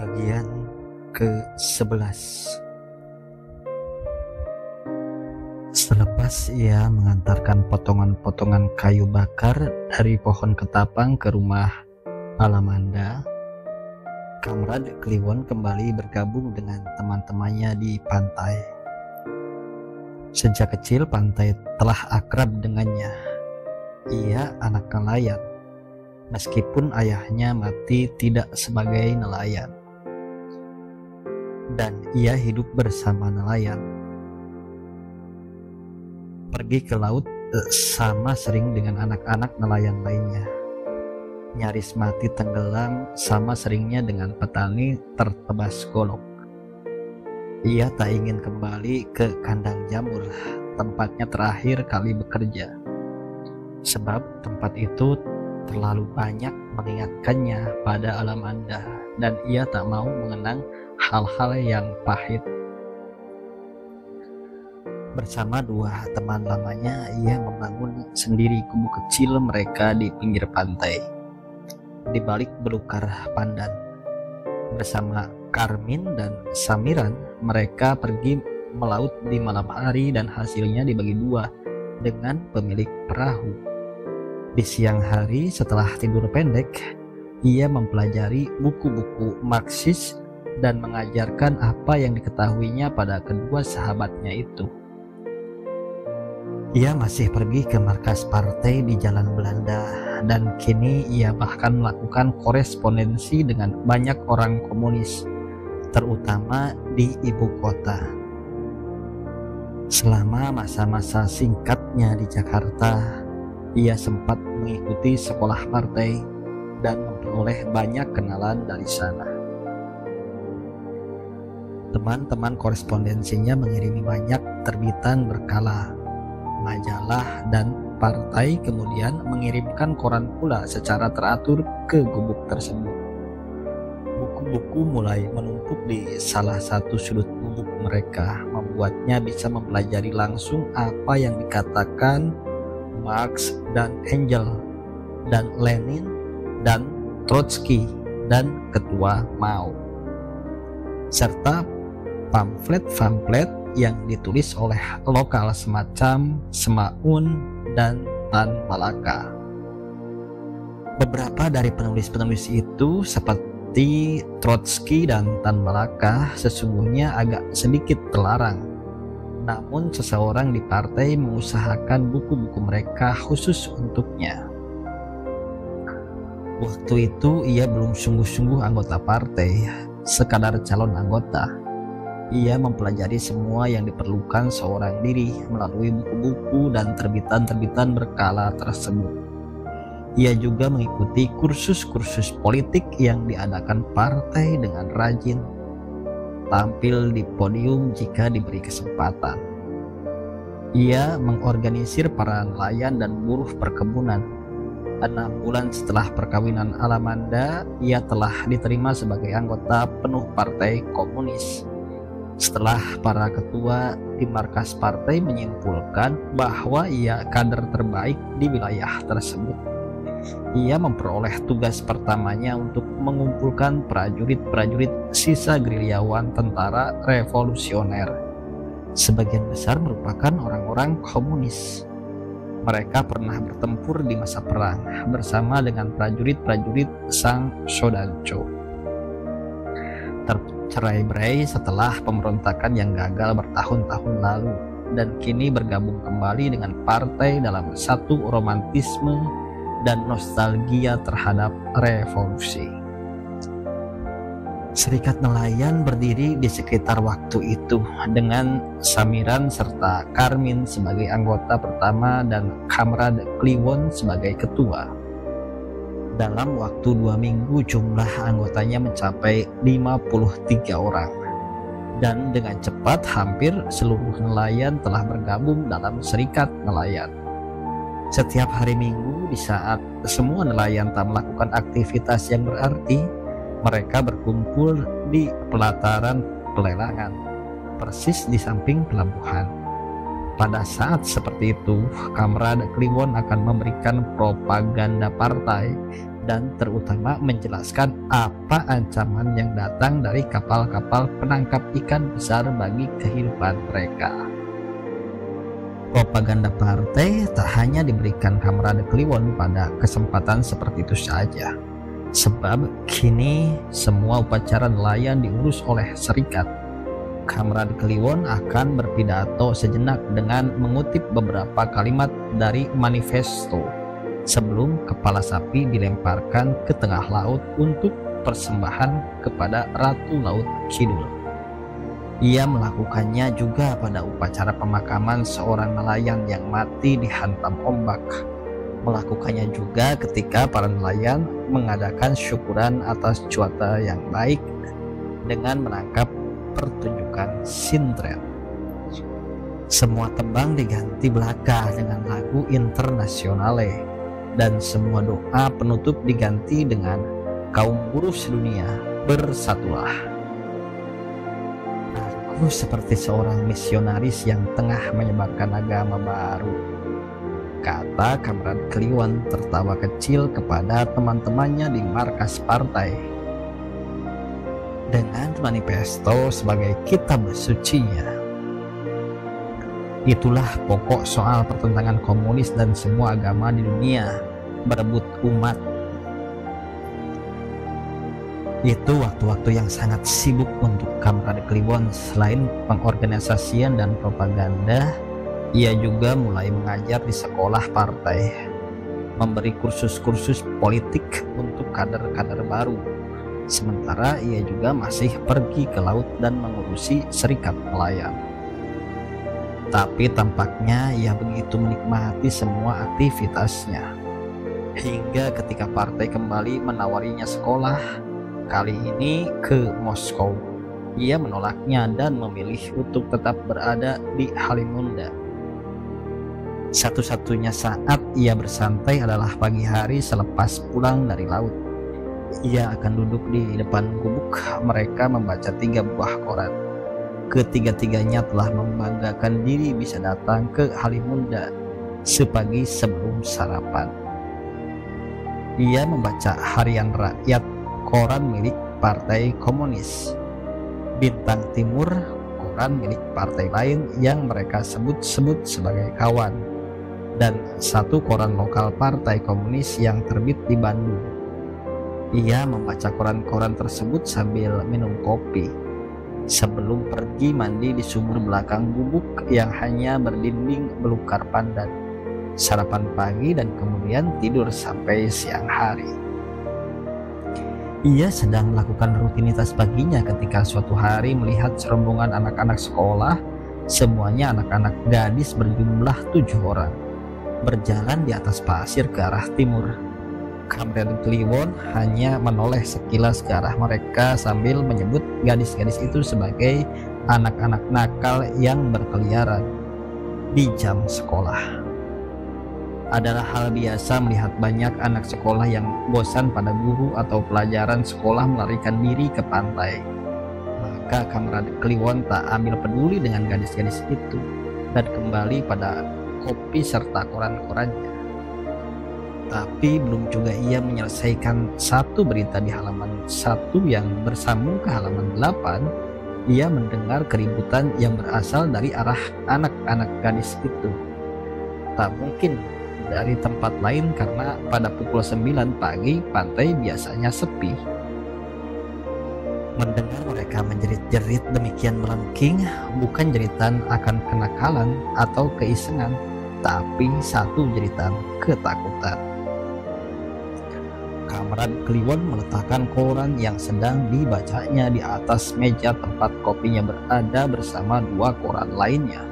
Bagian ke-11. Selepas ia mengantarkan potongan-potongan kayu bakar dari pohon ketapang ke rumah Alamanda, Kamrad Kliwon kembali bergabung dengan teman-temannya di pantai. Sejak kecil pantai telah akrab dengannya. Ia anak nelayan, meskipun ayahnya mati tidak sebagai nelayan, dan ia hidup bersama nelayan. Pergi ke laut sama sering dengan anak-anak nelayan lainnya. Nyaris mati tenggelam sama seringnya dengan petani tertebas golok. Ia tak ingin kembali ke kandang jamur, tempatnya terakhir kali bekerja, sebab tempat itu terlalu banyak mengingatkannya pada Alamanda, dan ia tak mau mengenang hal-hal yang pahit. Bersama dua teman lamanya, ia membangun sendiri kubu kecil mereka di pinggir pantai, di balik belukar pandan. Bersama Karmin dan Samiran, mereka pergi melaut di malam hari dan hasilnya dibagi dua dengan pemilik perahu. Di siang hari setelah tidur pendek, ia mempelajari buku-buku Marxis dan mengajarkan apa yang diketahuinya pada kedua sahabatnya itu. Ia masih pergi ke markas partai di Jalan Belanda, dan kini ia bahkan melakukan korespondensi dengan banyak orang komunis, terutama di ibu kota. Selama masa-masa singkatnya di Jakarta, ia sempat mengikuti sekolah partai dan memperoleh banyak kenalan dari sana. Teman-teman korespondensinya mengirimi banyak terbitan berkala, majalah, dan partai kemudian mengirimkan koran pula secara teratur ke gubuk tersebut. Buku-buku mulai menumpuk di salah satu sudut gubuk mereka, membuatnya bisa mempelajari langsung apa yang dikatakan Marx dan Engels dan Lenin dan Trotsky dan Ketua Mao, serta pamflet-pamflet yang ditulis oleh lokal semacam Semaun dan Tan Malaka. Beberapa dari penulis-penulis itu seperti Trotsky dan Tan Malaka sesungguhnya agak sedikit terlarang, namun seseorang di partai mengusahakan buku-buku mereka khusus untuknya. Waktu itu ia belum sungguh-sungguh anggota partai, sekadar calon anggota. Ia mempelajari semua yang diperlukan seorang diri melalui buku-buku dan terbitan-terbitan berkala tersebut. Ia juga mengikuti kursus-kursus politik yang diadakan partai dengan rajin, tampil di podium jika diberi kesempatan. Ia mengorganisir para nelayan dan buruh perkebunan. 6 bulan setelah perkawinan Alamanda, ia telah diterima sebagai anggota penuh Partai Komunis. Setelah para ketua di markas partai menyimpulkan bahwa ia kader terbaik di wilayah tersebut, ia memperoleh tugas pertamanya untuk mengumpulkan prajurit-prajurit sisa gerilyawan tentara revolusioner. Sebagian besar merupakan orang-orang komunis. Mereka pernah bertempur di masa perang bersama dengan prajurit-prajurit Sang Shodancho. Tercerai-berai setelah pemberontakan yang gagal bertahun-tahun lalu, dan kini bergabung kembali dengan partai dalam satu romantisme dan nostalgia terhadap revolusi. Serikat Nelayan berdiri di sekitar waktu itu dengan Samiran serta Karmin sebagai anggota pertama dan Kamrad Kliwon sebagai ketua. Dalam waktu 2 minggu jumlah anggotanya mencapai 53 orang, dan dengan cepat hampir seluruh nelayan telah bergabung dalam Serikat Nelayan. Setiap hari Minggu, di saat semua nelayan tak melakukan aktivitas yang berarti, mereka berkumpul di pelataran pelelangan, persis di samping pelabuhan. Pada saat seperti itu, Kamrad Kliwon akan memberikan propaganda partai dan terutama menjelaskan apa ancaman yang datang dari kapal-kapal penangkap ikan besar bagi kehidupan mereka. Propaganda partai tak hanya diberikan Kamarade Kliwon pada kesempatan seperti itu saja, sebab kini semua upacara nelayan diurus oleh serikat. Kamarade Kliwon akan berpidato sejenak dengan mengutip beberapa kalimat dari manifesto sebelum kepala sapi dilemparkan ke tengah laut untuk persembahan kepada Ratu Laut Kidul. Ia melakukannya juga pada upacara pemakaman seorang nelayan yang mati dihantam ombak. Melakukannya juga ketika para nelayan mengadakan syukuran atas cuaca yang baik dengan menangkap pertunjukan sintren. Semua tembang diganti belaka dengan lagu internasionale, dan semua doa penutup diganti dengan kaum buruh sedunia bersatulah. Aku seperti seorang misionaris yang tengah menyebarkan agama baru, kata Kamarade Kliwon tertawa kecil kepada teman-temannya di markas partai. Dengan manifesto sebagai kitab sucinya. Itulah pokok soal pertentangan komunis dan semua agama di dunia berebut umat. Itu waktu-waktu yang sangat sibuk untuk Kamarade Kliwon. Selain pengorganisasian dan propaganda, ia juga mulai mengajar di sekolah partai, memberi kursus-kursus politik untuk kader-kader baru. Sementara ia juga masih pergi ke laut dan mengurusi serikat nelayan. Tapi tampaknya ia begitu menikmati semua aktivitasnya, hingga ketika partai kembali menawarinya sekolah, kali ini ke Moskow, ia menolaknya dan memilih untuk tetap berada di Halimunda. Satu-satunya saat ia bersantai adalah pagi hari selepas pulang dari laut. Ia akan duduk di depan gubuk mereka membaca 3 buah koran. Ketiga-tiganya telah membanggakan diri bisa datang ke Halimunda sepagi sebelum sarapan. Ia membaca Harian Rakyat, koran milik Partai Komunis, Bintang Timur, koran milik partai lain yang mereka sebut-sebut sebagai kawan, dan satu koran lokal Partai Komunis yang terbit di Bandung. Ia membaca koran-koran tersebut sambil minum kopi, sebelum pergi mandi di sumur belakang gubuk yang hanya berdinding belukar pandan, sarapan pagi dan kemudian tidur sampai siang hari. Ia sedang melakukan rutinitas paginya ketika suatu hari melihat serombongan anak-anak sekolah, semuanya anak-anak gadis berjumlah 7 orang, berjalan di atas pasir ke arah timur. Kamarade Kliwon hanya menoleh sekilas ke arah mereka sambil menyebut gadis-gadis itu sebagai anak-anak nakal yang berkeliaran di jam sekolah. Adalah hal biasa melihat banyak anak sekolah yang bosan pada guru atau pelajaran sekolah melarikan diri ke pantai. Maka Kamarade Kliwon tak ambil peduli dengan gadis-gadis itu dan kembali pada kopi serta koran-korannya. Tapi belum juga ia menyelesaikan satu berita di halaman 1 yang bersambung ke halaman 8, ia mendengar keributan yang berasal dari arah anak-anak gadis itu. Tak mungkin dari tempat lain karena pada pukul 9 pagi pantai biasanya sepi. Mendengar mereka menjerit-jerit demikian melengking, bukan jeritan akan kenakalan atau keisengan, tapi satu jeritan ketakutan. Kamarade Kliwon meletakkan koran yang sedang dibacanya di atas meja tempat kopinya berada bersama 2 koran lainnya.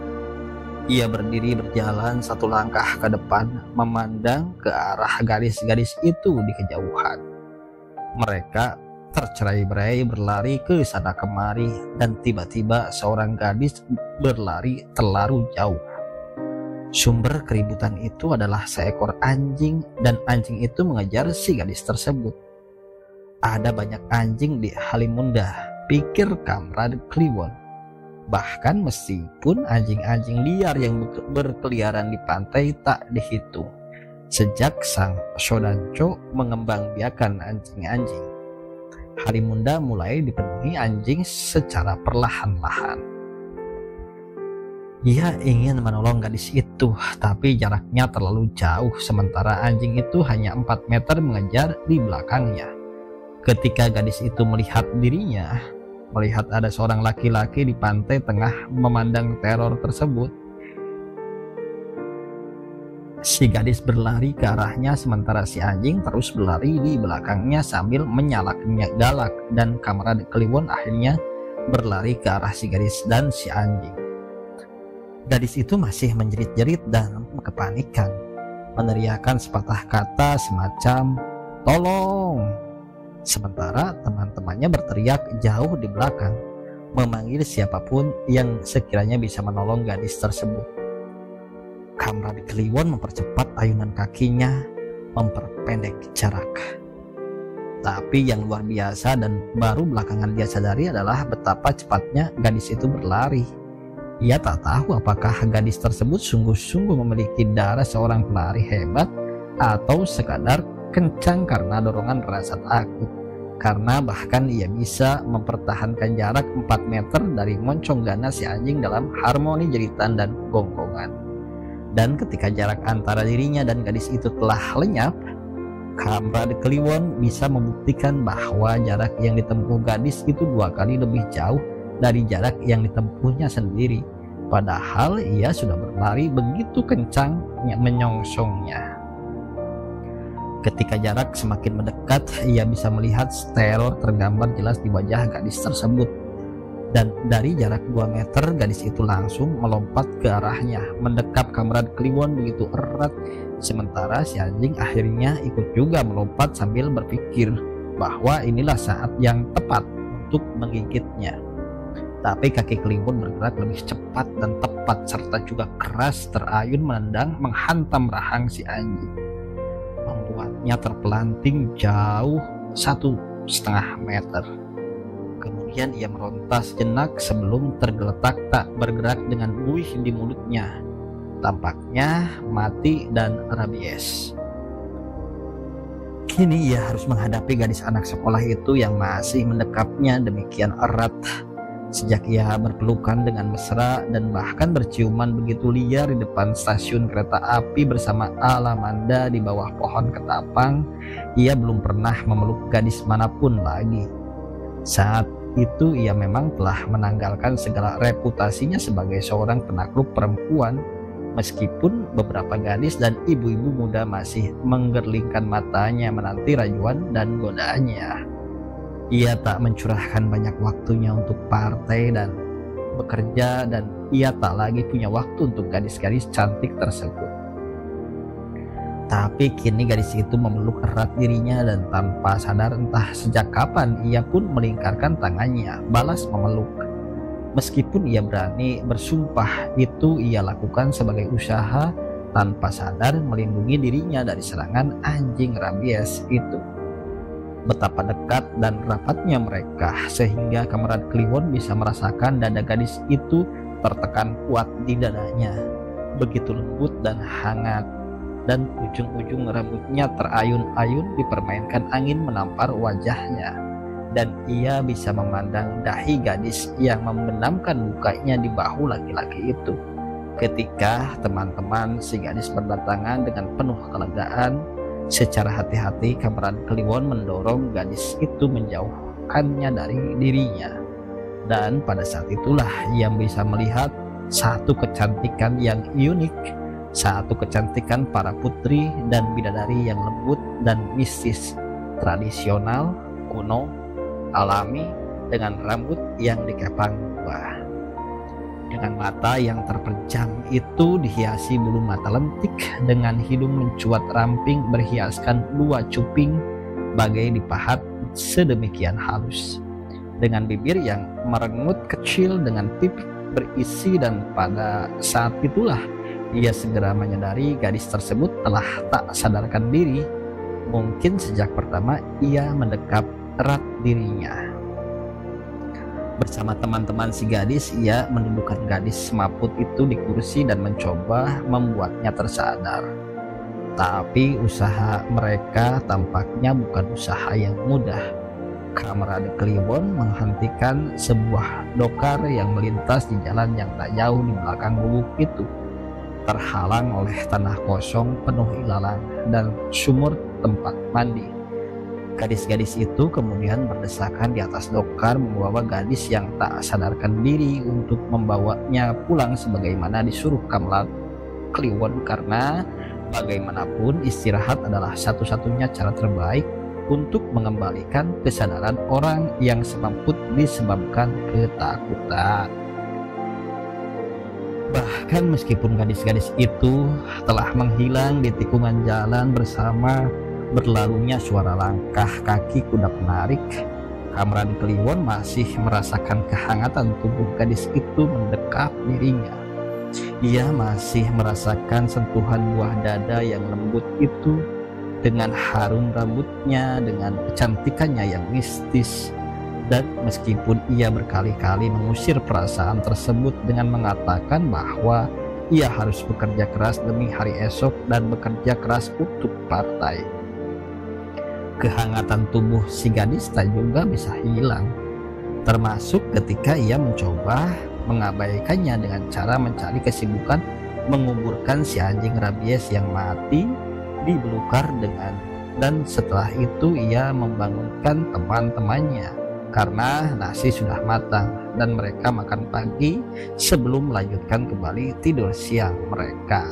Ia berdiri berjalan 1 langkah ke depan, memandang ke arah gadis-gadis itu di kejauhan. Mereka tercerai-berai berlari ke sana kemari, dan tiba-tiba seorang gadis berlari terlalu jauh. Sumber keributan itu adalah seekor anjing, dan anjing itu mengejar si gadis tersebut. Ada banyak anjing di Halimunda, pikir Kamarade Kliwon. Bahkan meskipun anjing-anjing liar yang berkeliaran di pantai tak dihitung, Sejak sang Shodancho mengembangbiakan anjing-anjing, Harimunda mulai dipenuhi anjing secara perlahan-lahan. Ia ingin menolong gadis itu, tapi jaraknya terlalu jauh, sementara anjing itu hanya 4 meter mengejar di belakangnya. Ketika gadis itu melihat dirinya, melihat ada seorang laki-laki di pantai tengah memandang teror tersebut, si gadis berlari ke arahnya, sementara si anjing terus berlari di belakangnya sambil menyalakannya galak, dan Kamarade Kliwon akhirnya berlari ke arah si gadis dan si anjing. Gadis itu masih menjerit-jerit dan kepanikan, meneriakkan sepatah kata semacam "tolong", sementara teman-temannya berteriak jauh di belakang, memanggil siapapun yang sekiranya bisa menolong gadis tersebut. Kamarade Kliwon mempercepat ayunan kakinya, memperpendek jarak. Tapi yang luar biasa dan baru belakangan dia sadari adalah betapa cepatnya gadis itu berlari. Ia tak tahu apakah gadis tersebut sungguh-sungguh memiliki darah seorang pelari hebat atau sekadar kencang karena dorongan rasa takut. Karena bahkan ia bisa mempertahankan jarak 4 meter dari moncong ganas si anjing dalam harmoni jeritan dan gonggongan. Dan ketika jarak antara dirinya dan gadis itu telah lenyap, Kamarade Kliwon bisa membuktikan bahwa jarak yang ditempuh gadis itu 2 kali lebih jauh dari jarak yang ditempuhnya sendiri. Padahal ia sudah berlari begitu kencang menyongsongnya. Ketika jarak semakin mendekat, ia bisa melihat teror tergambar jelas di wajah gadis tersebut. Dan dari jarak 2 meter, gadis itu langsung melompat ke arahnya, mendekap Kamarade Kliwon begitu erat, sementara si anjing akhirnya ikut juga melompat sambil berpikir bahwa inilah saat yang tepat untuk menggigitnya. Tapi kaki Kliwon bergerak lebih cepat dan tepat serta juga keras terayun menendang menghantam rahang si anjing, membuatnya terpelanting jauh 1,5 meter. Kemudian ia meronta sejenak sebelum tergeletak tak bergerak dengan buih di mulutnya. Tampaknya mati dan rabies. Kini ia harus menghadapi gadis anak sekolah itu yang masih mendekapnya demikian erat. Sejak ia berpelukan dengan mesra dan bahkan berciuman begitu liar di depan stasiun kereta api bersama Alamanda di bawah pohon ketapang, ia belum pernah memeluk gadis manapun lagi. Saat itu ia memang telah menanggalkan segala reputasinya sebagai seorang penakluk perempuan, meskipun beberapa gadis dan ibu-ibu muda masih menggerlingkan matanya menanti rayuan dan godaannya. Ia tak mencurahkan banyak waktunya untuk partai dan bekerja, dan ia tak lagi punya waktu untuk gadis-gadis cantik tersebut. Tapi kini gadis itu memeluk erat dirinya, dan tanpa sadar entah sejak kapan ia pun melingkarkan tangannya balas memeluk. Meskipun ia berani bersumpah itu ia lakukan sebagai usaha tanpa sadar melindungi dirinya dari serangan anjing rabies itu. Betapa dekat dan rapatnya mereka sehingga Kamarade Kliwon bisa merasakan dada gadis itu tertekan kuat di dadanya, begitu lembut dan hangat, dan ujung-ujung rambutnya terayun-ayun dipermainkan angin menampar wajahnya, dan ia bisa memandang dahi gadis yang membenamkan mukanya di bahu laki-laki itu. Ketika teman-teman si gadis berdatangan dengan penuh kelegaan, secara hati-hati Kamarade Kliwon mendorong gadis itu menjauhkannya dari dirinya, dan pada saat itulah ia bisa melihat satu kecantikan yang unik, satu kecantikan para putri dan bidadari yang lembut dan mistis, tradisional, kuno, alami, dengan rambut yang dikepang dua, dengan mata yang terpejam itu dihiasi bulu mata lentik, dengan hidung mencuat ramping berhiaskan 2 cuping bagai dipahat sedemikian halus, dengan bibir yang merengut kecil dengan pipi berisi, dan pada saat itulah ia segera menyadari gadis tersebut telah tak sadarkan diri. Mungkin sejak pertama ia mendekap erat dirinya. Bersama teman-teman si gadis, ia mendudukkan gadis semaput itu di kursi dan mencoba membuatnya tersadar. Tapi usaha mereka tampaknya bukan usaha yang mudah. Kamerad Kliwon menghentikan sebuah dokar yang melintas di jalan yang tak jauh di belakang gubuk itu, terhalang oleh tanah kosong penuh ilalang dan sumur tempat mandi. Gadis-gadis itu kemudian berdesakan di atas dokar membawa gadis yang tak sadarkan diri untuk membawanya pulang sebagaimana disuruh Kamerad Kliwon, karena bagaimanapun istirahat adalah satu-satunya cara terbaik untuk mengembalikan kesadaran orang yang semaput disebabkan ketakutan. Bahkan meskipun gadis-gadis itu telah menghilang di tikungan jalan bersama berlalunya suara langkah kaki kuda penarik, Kamerad Kliwon masih merasakan kehangatan tubuh gadis itu mendekap dirinya. Ia masih merasakan sentuhan buah dada yang lembut itu, dengan harum rambutnya, dengan kecantikannya yang mistis. Dan meskipun ia berkali-kali mengusir perasaan tersebut dengan mengatakan bahwa ia harus bekerja keras demi hari esok dan bekerja keras untuk partai, kehangatan tubuh si gadis tak juga bisa hilang, termasuk ketika ia mencoba mengabaikannya dengan cara mencari kesibukan menguburkan si anjing rabies yang mati di belukar dan setelah itu ia membangunkan teman-temannya karena nasi sudah matang dan mereka makan pagi sebelum melanjutkan kembali tidur siang mereka.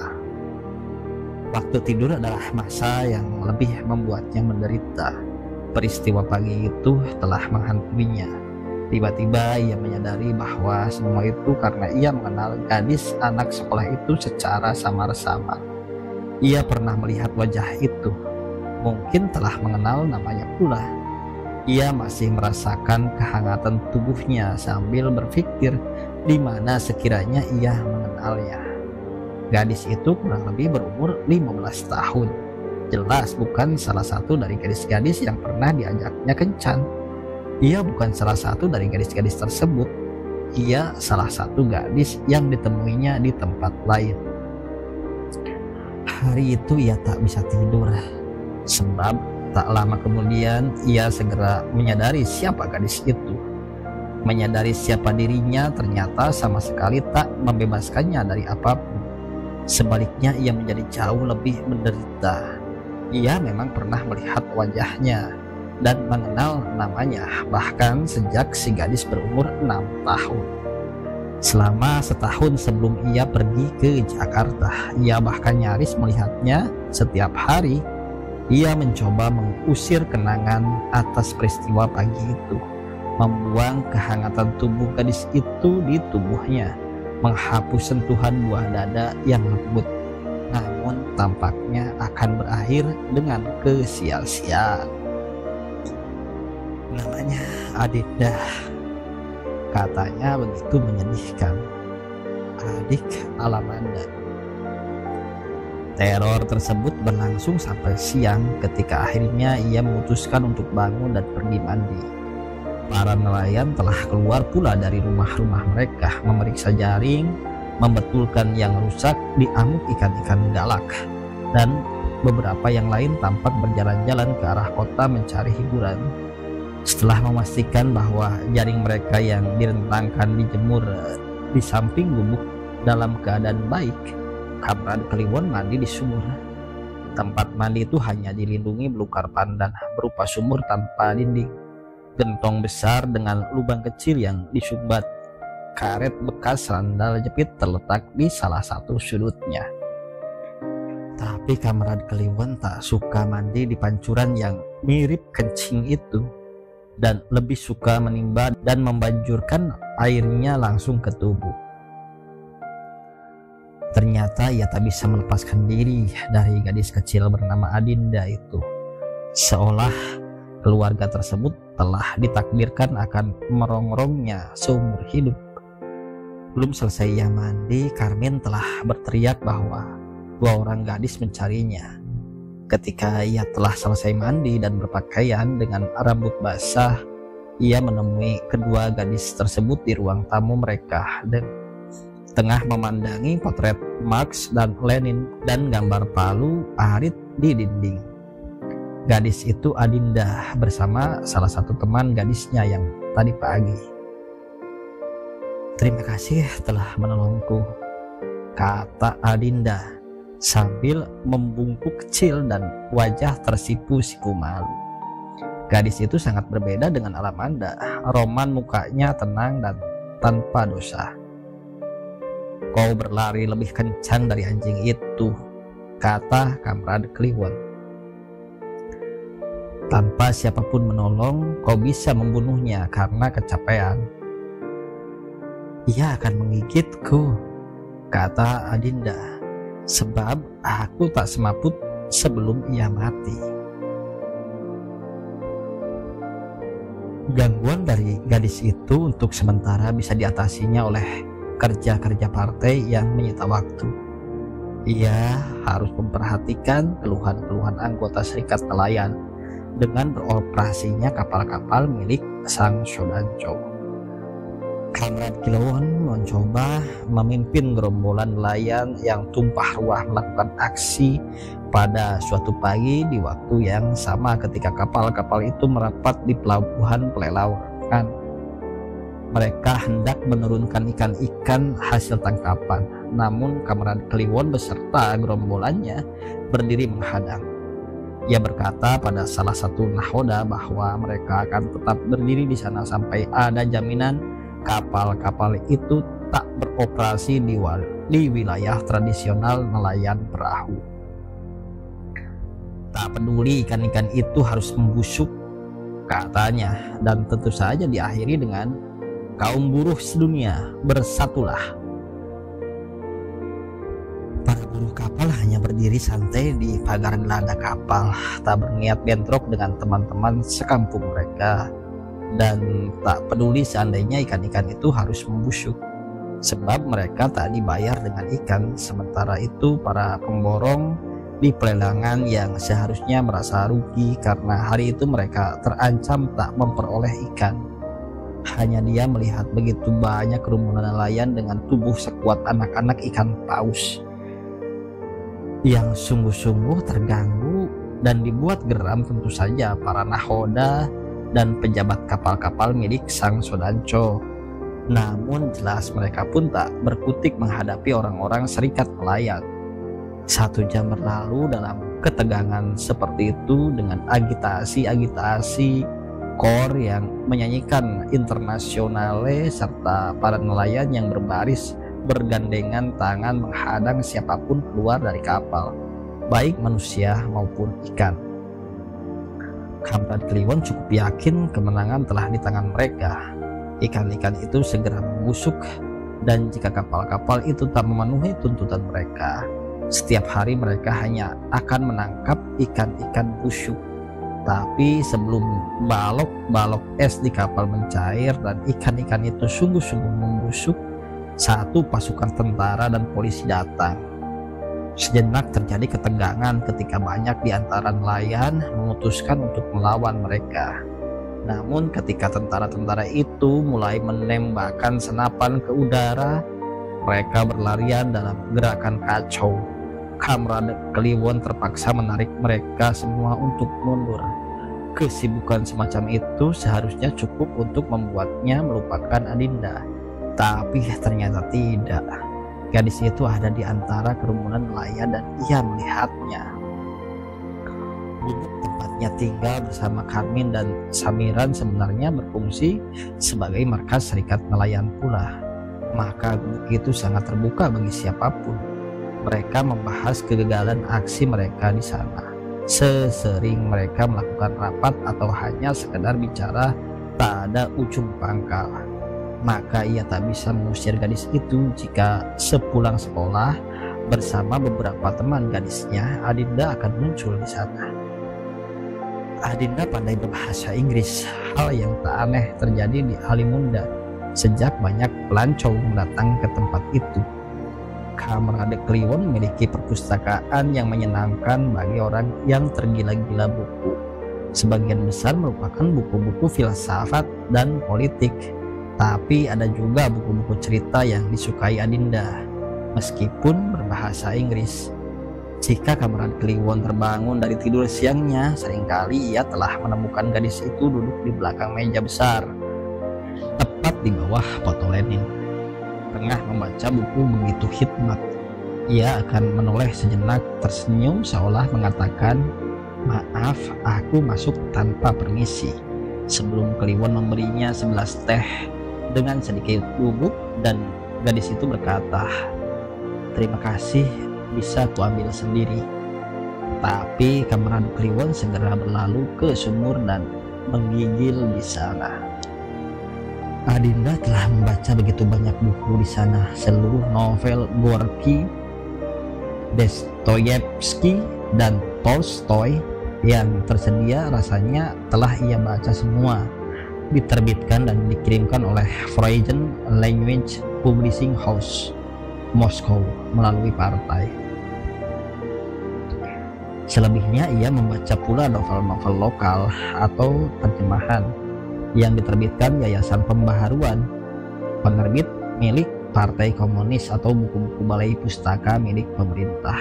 Waktu tidur adalah masa yang lebih membuatnya menderita. Peristiwa pagi itu telah menghantuinya. Tiba-tiba ia menyadari bahwa semua itu karena ia mengenal gadis anak sekolah itu secara samar-samar. Ia pernah melihat wajah itu, mungkin telah mengenal namanya pula. Ia masih merasakan kehangatan tubuhnya sambil berpikir di mana sekiranya ia mengenalnya. Gadis itu kurang lebih berumur 15 tahun. Jelas bukan salah satu dari gadis-gadis yang pernah diajaknya kencan. Ia bukan salah satu dari gadis-gadis tersebut. Ia salah satu gadis yang ditemuinya di tempat lain. Hari itu ia tak bisa tidur, sebab tak lama kemudian ia segera menyadari siapa gadis itu. Menyadari siapa dirinya ternyata sama sekali tak membebaskannya dari apapun. Sebaliknya ia menjadi jauh lebih menderita. Ia memang pernah melihat wajahnya dan mengenal namanya bahkan sejak si gadis berumur 6 tahun. Selama setahun sebelum ia pergi ke Jakarta, ia bahkan nyaris melihatnya setiap hari. Ia mencoba mengusir kenangan atas peristiwa pagi itu, membuang kehangatan tubuh gadis itu di tubuhnya, menghapus sentuhan buah dada yang lembut, namun tampaknya akan berakhir dengan kesia-siaan. Namanya Adinda, katanya begitu menyedihkan. Adik Alamanda. Teror tersebut berlangsung sampai siang ketika akhirnya ia memutuskan untuk bangun dan pergi mandi. Para nelayan telah keluar pula dari rumah-rumah mereka, memeriksa jaring, membetulkan yang rusak, diamuk ikan-ikan galak, dan beberapa yang lain tampak berjalan-jalan ke arah kota mencari hiburan. Setelah memastikan bahwa jaring mereka yang direntangkan dijemur di samping gubuk dalam keadaan baik, Kamerad Kliwon mandi di sumur. Tempat mandi itu hanya dilindungi belukar pandan berupa sumur tanpa dinding, gentong besar dengan lubang kecil yang disumbat. Karet bekas sandal jepit terletak di salah satu sudutnya. Tapi Kamerad Kliwon tak suka mandi di pancuran yang mirip kencing itu, dan lebih suka menimba dan membanjurkan airnya langsung ke tubuh. Ternyata ia tak bisa melepaskan diri dari gadis kecil bernama Adinda itu, seolah keluarga tersebut telah ditakdirkan akan merongrongnya seumur hidup. Belum selesai ia mandi, Karmin telah berteriak bahwa 2 orang gadis mencarinya. Ketika ia telah selesai mandi dan berpakaian dengan rambut basah, ia menemui kedua gadis tersebut di ruang tamu mereka, dan tengah memandangi potret Marx dan Lenin dan gambar palu arit di dinding. Gadis itu Adinda bersama salah satu teman gadisnya yang tadi pagi. "Terima kasih telah menolongku," kata Adinda sambil membungkuk kecil dan wajah tersipu-sipu malu. Gadis itu sangat berbeda dengan Alamanda. Roman mukanya tenang dan tanpa dosa. "Kau berlari lebih kencang dari anjing itu," kata Kamrad Kliwon. "Tanpa siapapun menolong, kau bisa membunuhnya karena kecapean." "Ia akan menggigitku," kata Adinda, "sebab aku tak semaput sebelum ia mati." Gangguan dari gadis itu untuk sementara bisa diatasinya oleh kerja-kerja partai yang menyita waktu. Ia harus memperhatikan keluhan-keluhan anggota serikat nelayan dengan beroperasinya kapal-kapal milik sang Shodancho. Kamrad Kliwon mencoba memimpin gerombolan nelayan yang tumpah ruah melakukan aksi pada suatu pagi di waktu yang sama ketika kapal-kapal itu merapat di pelabuhan Pelelawan. Mereka hendak menurunkan ikan-ikan hasil tangkapan, namun Kamrad Kliwon beserta gerombolannya berdiri menghadang. Ia berkata pada salah satu nahoda bahwa mereka akan tetap berdiri di sana sampai ada jaminan kapal-kapal itu tak beroperasi di wilayah tradisional nelayan perahu. Tak peduli ikan-ikan itu harus membusuk, katanya, dan tentu saja diakhiri dengan "Kaum buruh sedunia, bersatulah." Para buruh kapal hanya berdiri santai di pagar gelada kapal, tak berniat bentrok dengan teman-teman sekampung mereka, dan tak peduli seandainya ikan-ikan itu harus membusuk, sebab mereka tak dibayar dengan ikan. Sementara itu para pemborong di pelelangan yang seharusnya merasa rugi karena hari itu mereka terancam tak memperoleh ikan. Hanya dia melihat begitu banyak kerumunan nelayan dengan tubuh sekuat anak-anak ikan paus yang sungguh-sungguh terganggu dan dibuat geram tentu saja para nahoda dan pejabat kapal-kapal milik sang Shodancho. Namun jelas mereka pun tak berkutik menghadapi orang-orang serikat nelayan. 1 jam berlalu dalam ketegangan seperti itu dengan agitasi kor yang menyanyikan Internasionale serta para nelayan yang berbaris bergandengan tangan menghadang siapapun keluar dari kapal, baik manusia maupun ikan. Kamrad Kliwon cukup yakin kemenangan telah di tangan mereka. Ikan-ikan itu segera membusuk, dan jika kapal-kapal itu tak memenuhi tuntutan mereka, setiap hari mereka hanya akan menangkap ikan-ikan busuk. Tapi sebelum balok-balok es di kapal mencair dan ikan-ikan itu sungguh-sungguh membusuk, satu pasukan tentara dan polisi datang. Sejenak terjadi ketegangan ketika banyak di antara nelayan memutuskan untuk melawan mereka. Namun ketika tentara-tentara itu mulai menembakkan senapan ke udara, mereka berlarian dalam gerakan kacau. Kamrad Kliwon terpaksa menarik mereka semua untuk mundur. Kesibukan semacam itu seharusnya cukup untuk membuatnya melupakan Adinda, tapi ternyata tidak. Gadis itu ada di antara kerumunan nelayan dan ia melihatnya. Gubuk tempatnya tinggal bersama Karmin dan Samiran sebenarnya berfungsi sebagai markas serikat nelayan pula. Maka gubuk itu sangat terbuka bagi siapapun. Mereka membahas kegagalan aksi mereka di sana. Sesering mereka melakukan rapat atau hanya sekedar bicara, tak ada ujung pangkal. Maka ia tak bisa mengusir gadis itu jika sepulang sekolah bersama beberapa teman gadisnya, Adinda akan muncul di sana. Adinda pandai berbahasa Inggris, hal yang tak aneh terjadi di Halimunda sejak banyak pelancong datang ke tempat itu. Kamrad Kliwon memiliki perpustakaan yang menyenangkan bagi orang yang tergila-gila buku. Sebagian besar merupakan buku-buku filsafat dan politik. Tapi ada juga buku-buku cerita yang disukai Adinda, meskipun berbahasa Inggris. Jika Kamerad Kliwon terbangun dari tidur siangnya, seringkali ia telah menemukan gadis itu duduk di belakang meja besar, tepat di bawah foto Lenin, tengah membaca buku begitu hikmat. Ia akan menoleh sejenak, tersenyum seolah mengatakan, "Maaf, aku masuk tanpa permisi." Sebelum Kliwon memberinya 11 teh dengan sedikit gugup, dan gadis itu berkata, "Terima kasih, bisa kuambil sendiri." Tapi Kamerad Kliwon segera berlalu ke sumur dan menggigil di sana. Adinda telah membaca begitu banyak buku di sana, seluruh novel Gorky, Dostoyevsky, dan Tolstoy yang tersedia rasanya telah ia baca semua. Diterbitkan dan dikirimkan oleh Foreign Language Publishing House, Moskow, melalui partai. Selebihnya ia membaca pula novel-novel lokal atau terjemahan yang diterbitkan Yayasan Pembaharuan, penerbit milik Partai Komunis, atau buku-buku balai pustaka milik pemerintah.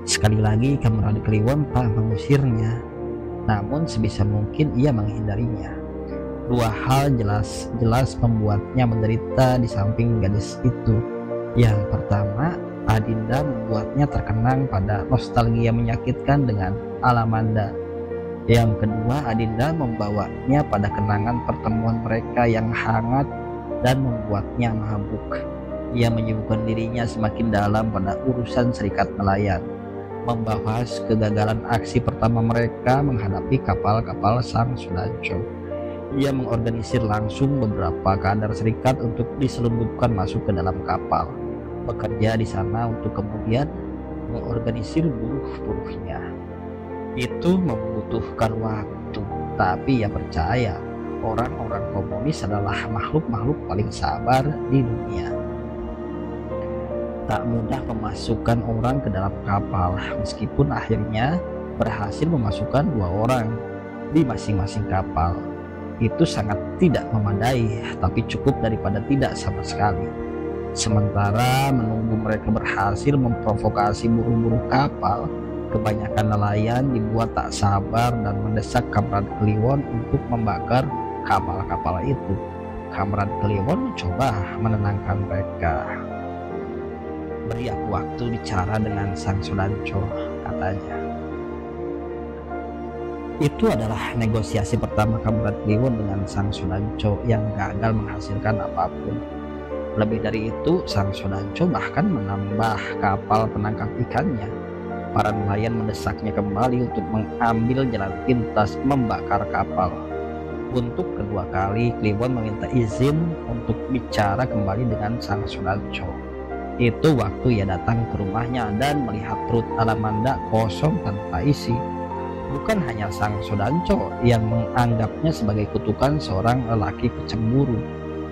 Sekali lagi Kamerad Kliwon tak mengusirnya, namun sebisa mungkin ia menghindarinya. Dua hal jelas membuatnya menderita di samping gadis itu. Yang pertama, Adinda membuatnya terkenang pada nostalgia menyakitkan dengan Alamanda. Yang kedua, Adinda membawanya pada kenangan pertemuan mereka yang hangat dan membuatnya mabuk. Ia menyibukkan dirinya semakin dalam pada urusan Serikat Nelayan, membahas kegagalan aksi pertama mereka menghadapi kapal-kapal Sang Sudaco. Ia mengorganisir langsung beberapa kader serikat untuk diselundupkan masuk ke dalam kapal, bekerja di sana untuk kemudian mengorganisir buruh-buruhnya. Itu membutuhkan waktu, tapi ia percaya orang-orang komunis adalah makhluk-makhluk paling sabar di dunia. Tak mudah memasukkan orang ke dalam kapal, meskipun akhirnya berhasil memasukkan 2 orang di masing-masing kapal. Itu sangat tidak memadai, tapi cukup daripada tidak sama sekali. Sementara menunggu mereka berhasil memprovokasi buruh-buruh kapal, kebanyakan nelayan dibuat tak sabar dan mendesak Kamerad Kliwon untuk membakar kapal-kapal itu. Kamerad Kliwon mencoba menenangkan mereka. "Beri aku waktu bicara dengan Sang Sudaco," katanya. Itu adalah negosiasi pertama Kamerad Kliwon dengan Sang Sudaco yang gagal menghasilkan apapun. Lebih dari itu, Sang Sudaco bahkan menambah kapal penangkap ikannya. Para nelayan mendesaknya kembali untuk mengambil jalan pintas membakar kapal. Untuk kedua kali, Kliwon meminta izin untuk bicara kembali dengan Sang Sudaco. Itu waktu ia datang ke rumahnya dan melihat perut Alamanda kosong tanpa isi. Bukan hanya Sang Sudaco yang menganggapnya sebagai kutukan seorang lelaki pecemburu,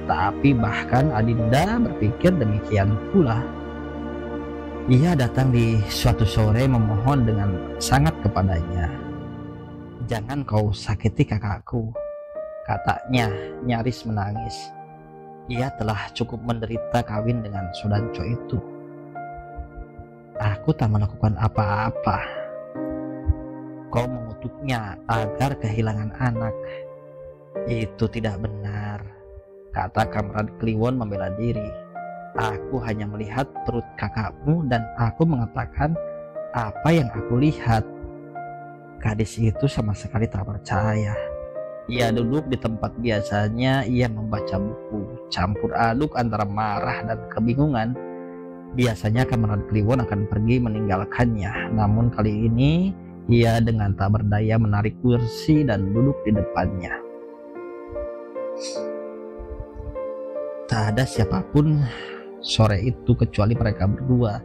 tapi bahkan Adinda berpikir demikian pula. Ia datang di suatu sore memohon dengan sangat kepadanya. "Jangan kau sakiti kakakku," katanya nyaris menangis. Ia telah cukup menderita kawin dengan Sudaco itu. "Aku tak melakukan apa-apa. Kau mengutuknya agar kehilangan anak. Itu tidak benar," kata Kamerad Kliwon membela diri. "Aku hanya melihat perut kakakmu dan aku mengatakan apa yang aku lihat." Gadis itu sama sekali tak percaya. Ia duduk di tempat biasanya. Ia membaca buku, campur aduk antara marah dan kebingungan. Biasanya Kamerad Kliwon akan pergi meninggalkannya, namun kali ini ia dengan tak berdaya menarik kursi dan duduk di depannya. Tak ada siapapun sore itu kecuali mereka berdua,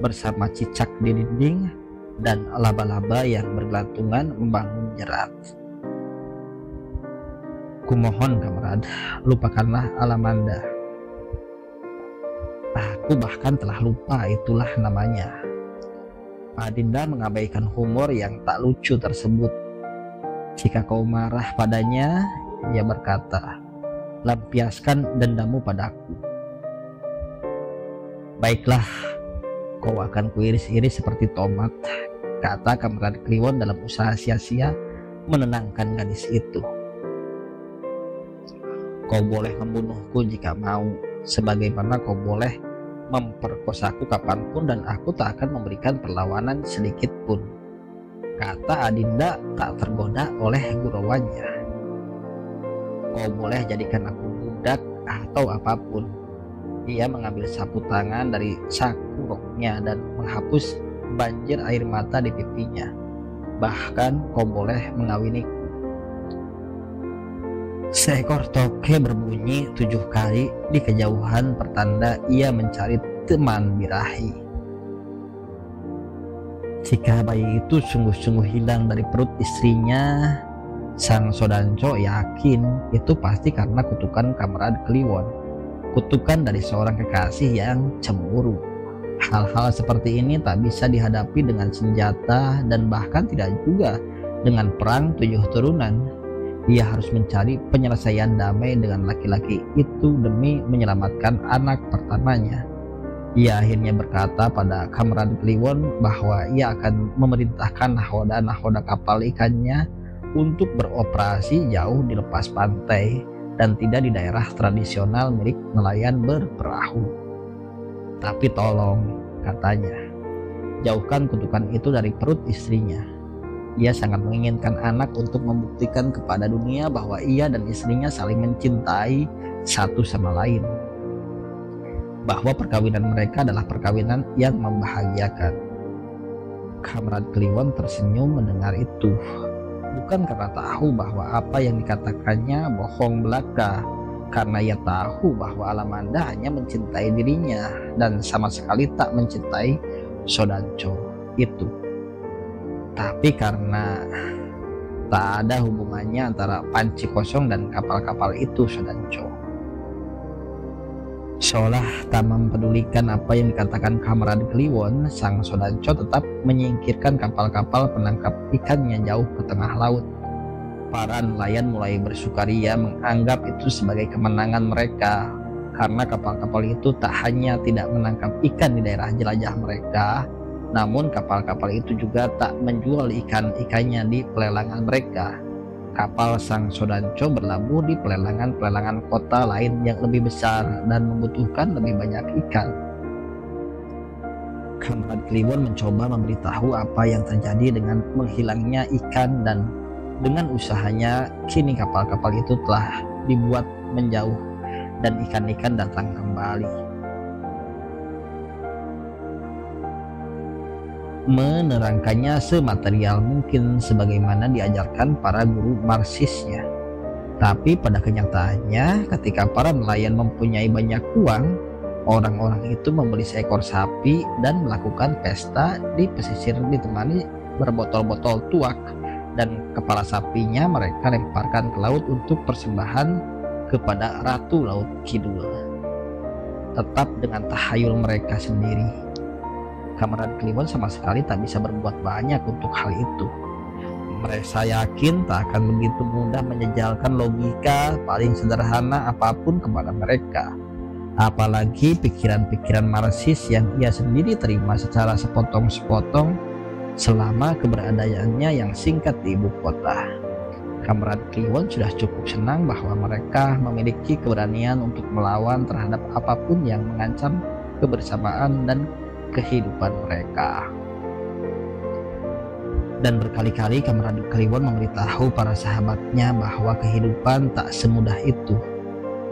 bersama cicak di dinding dan laba-laba yang bergelantungan membangun jerat. "Kumohon Kamerad, lupakanlah Alamanda. Aku bahkan telah lupa itulah namanya." Adinda mengabaikan humor yang tak lucu tersebut. "Jika kau marah padanya," ia berkata, lampiaskan dendammu padaku. Baiklah, kau akan kuiris-iris seperti tomat, kata Kamerad Kliwon dalam usaha sia-sia menenangkan gadis itu. Kau boleh membunuhku jika mau, sebagaimana kau boleh memperkosaku kapanpun dan aku tak akan memberikan perlawanan sedikit pun, kata Adinda tak tergoda oleh gurauannya. Kau boleh jadikan aku budak atau apapun. Dia mengambil sapu tangan dari saku roknya dan menghapus banjir air mata di pipinya. Bahkan kau boleh mengawiniku. Seekor toke berbunyi 7 kali di kejauhan pertanda ia mencari teman birahi. Jika bayi itu sungguh-sungguh hilang dari perut istrinya, Sang Sodanco yakin itu pasti karena kutukan Kamerad Kliwon, kutukan dari seorang kekasih yang cemburu. Hal-hal seperti ini tak bisa dihadapi dengan senjata dan bahkan tidak juga dengan perang 7 turunan. Ia harus mencari penyelesaian damai dengan laki-laki itu demi menyelamatkan anak pertamanya. Ia akhirnya berkata pada Kamerad Kliwon bahwa ia akan memerintahkan nahoda-nahoda kapal ikannya untuk beroperasi jauh di lepas pantai dan tidak di daerah tradisional milik nelayan berperahu. Tapi tolong, katanya, jauhkan kutukan itu dari perut istrinya. Ia sangat menginginkan anak untuk membuktikan kepada dunia bahwa ia dan istrinya saling mencintai satu sama lain, bahwa perkawinan mereka adalah perkawinan yang membahagiakan. Kamerad Kliwon tersenyum mendengar itu, bukan karena tahu bahwa apa yang dikatakannya bohong belaka, karena ia tahu bahwa Alamanda hanya mencintai dirinya dan sama sekali tak mencintai Sodanco itu, tapi karena tak ada hubungannya antara panci kosong dan kapal-kapal itu Sodanco. Seolah tak mempedulikan apa yang dikatakan Kamerad Kliwon, Sang Sodanco tetap menyingkirkan kapal-kapal penangkap ikannya jauh ke tengah laut. Para nelayan mulai bersukaria menganggap itu sebagai kemenangan mereka, karena kapal-kapal itu tak hanya tidak menangkap ikan di daerah jelajah mereka, namun kapal-kapal itu juga tak menjual ikan-ikannya di pelelangan mereka. Kapal Sang Sodanco berlabuh di pelelangan-pelelangan kota lain yang lebih besar dan membutuhkan lebih banyak ikan. Kamerad Kliwon mencoba memberitahu apa yang terjadi dengan menghilangnya ikan, dan dengan usahanya kini kapal-kapal itu telah dibuat menjauh dan ikan-ikan datang kembali. Menerangkannya sematerial mungkin sebagaimana diajarkan para guru Marxisnya. Tapi pada kenyataannya, ketika para nelayan mempunyai banyak uang, orang-orang itu membeli seekor sapi dan melakukan pesta di pesisir ditemani berbotol-botol tuak, dan kepala sapinya mereka lemparkan ke laut untuk persembahan kepada Ratu Laut Kidul, tetap dengan tahayul mereka sendiri. Kamerad Kliwon sama sekali tak bisa berbuat banyak untuk hal itu. Mereka yakin tak akan begitu mudah menyejalkan logika paling sederhana apapun kepada mereka, apalagi pikiran-pikiran Marxis yang ia sendiri terima secara sepotong-sepotong selama keberadaannya yang singkat di ibu kota. Kamerad Kliwon sudah cukup senang bahwa mereka memiliki keberanian untuk melawan terhadap apapun yang mengancam kebersamaan dan kehidupan mereka. Dan berkali-kali Kamerad Kliwon memberitahu para sahabatnya bahwa kehidupan tak semudah itu,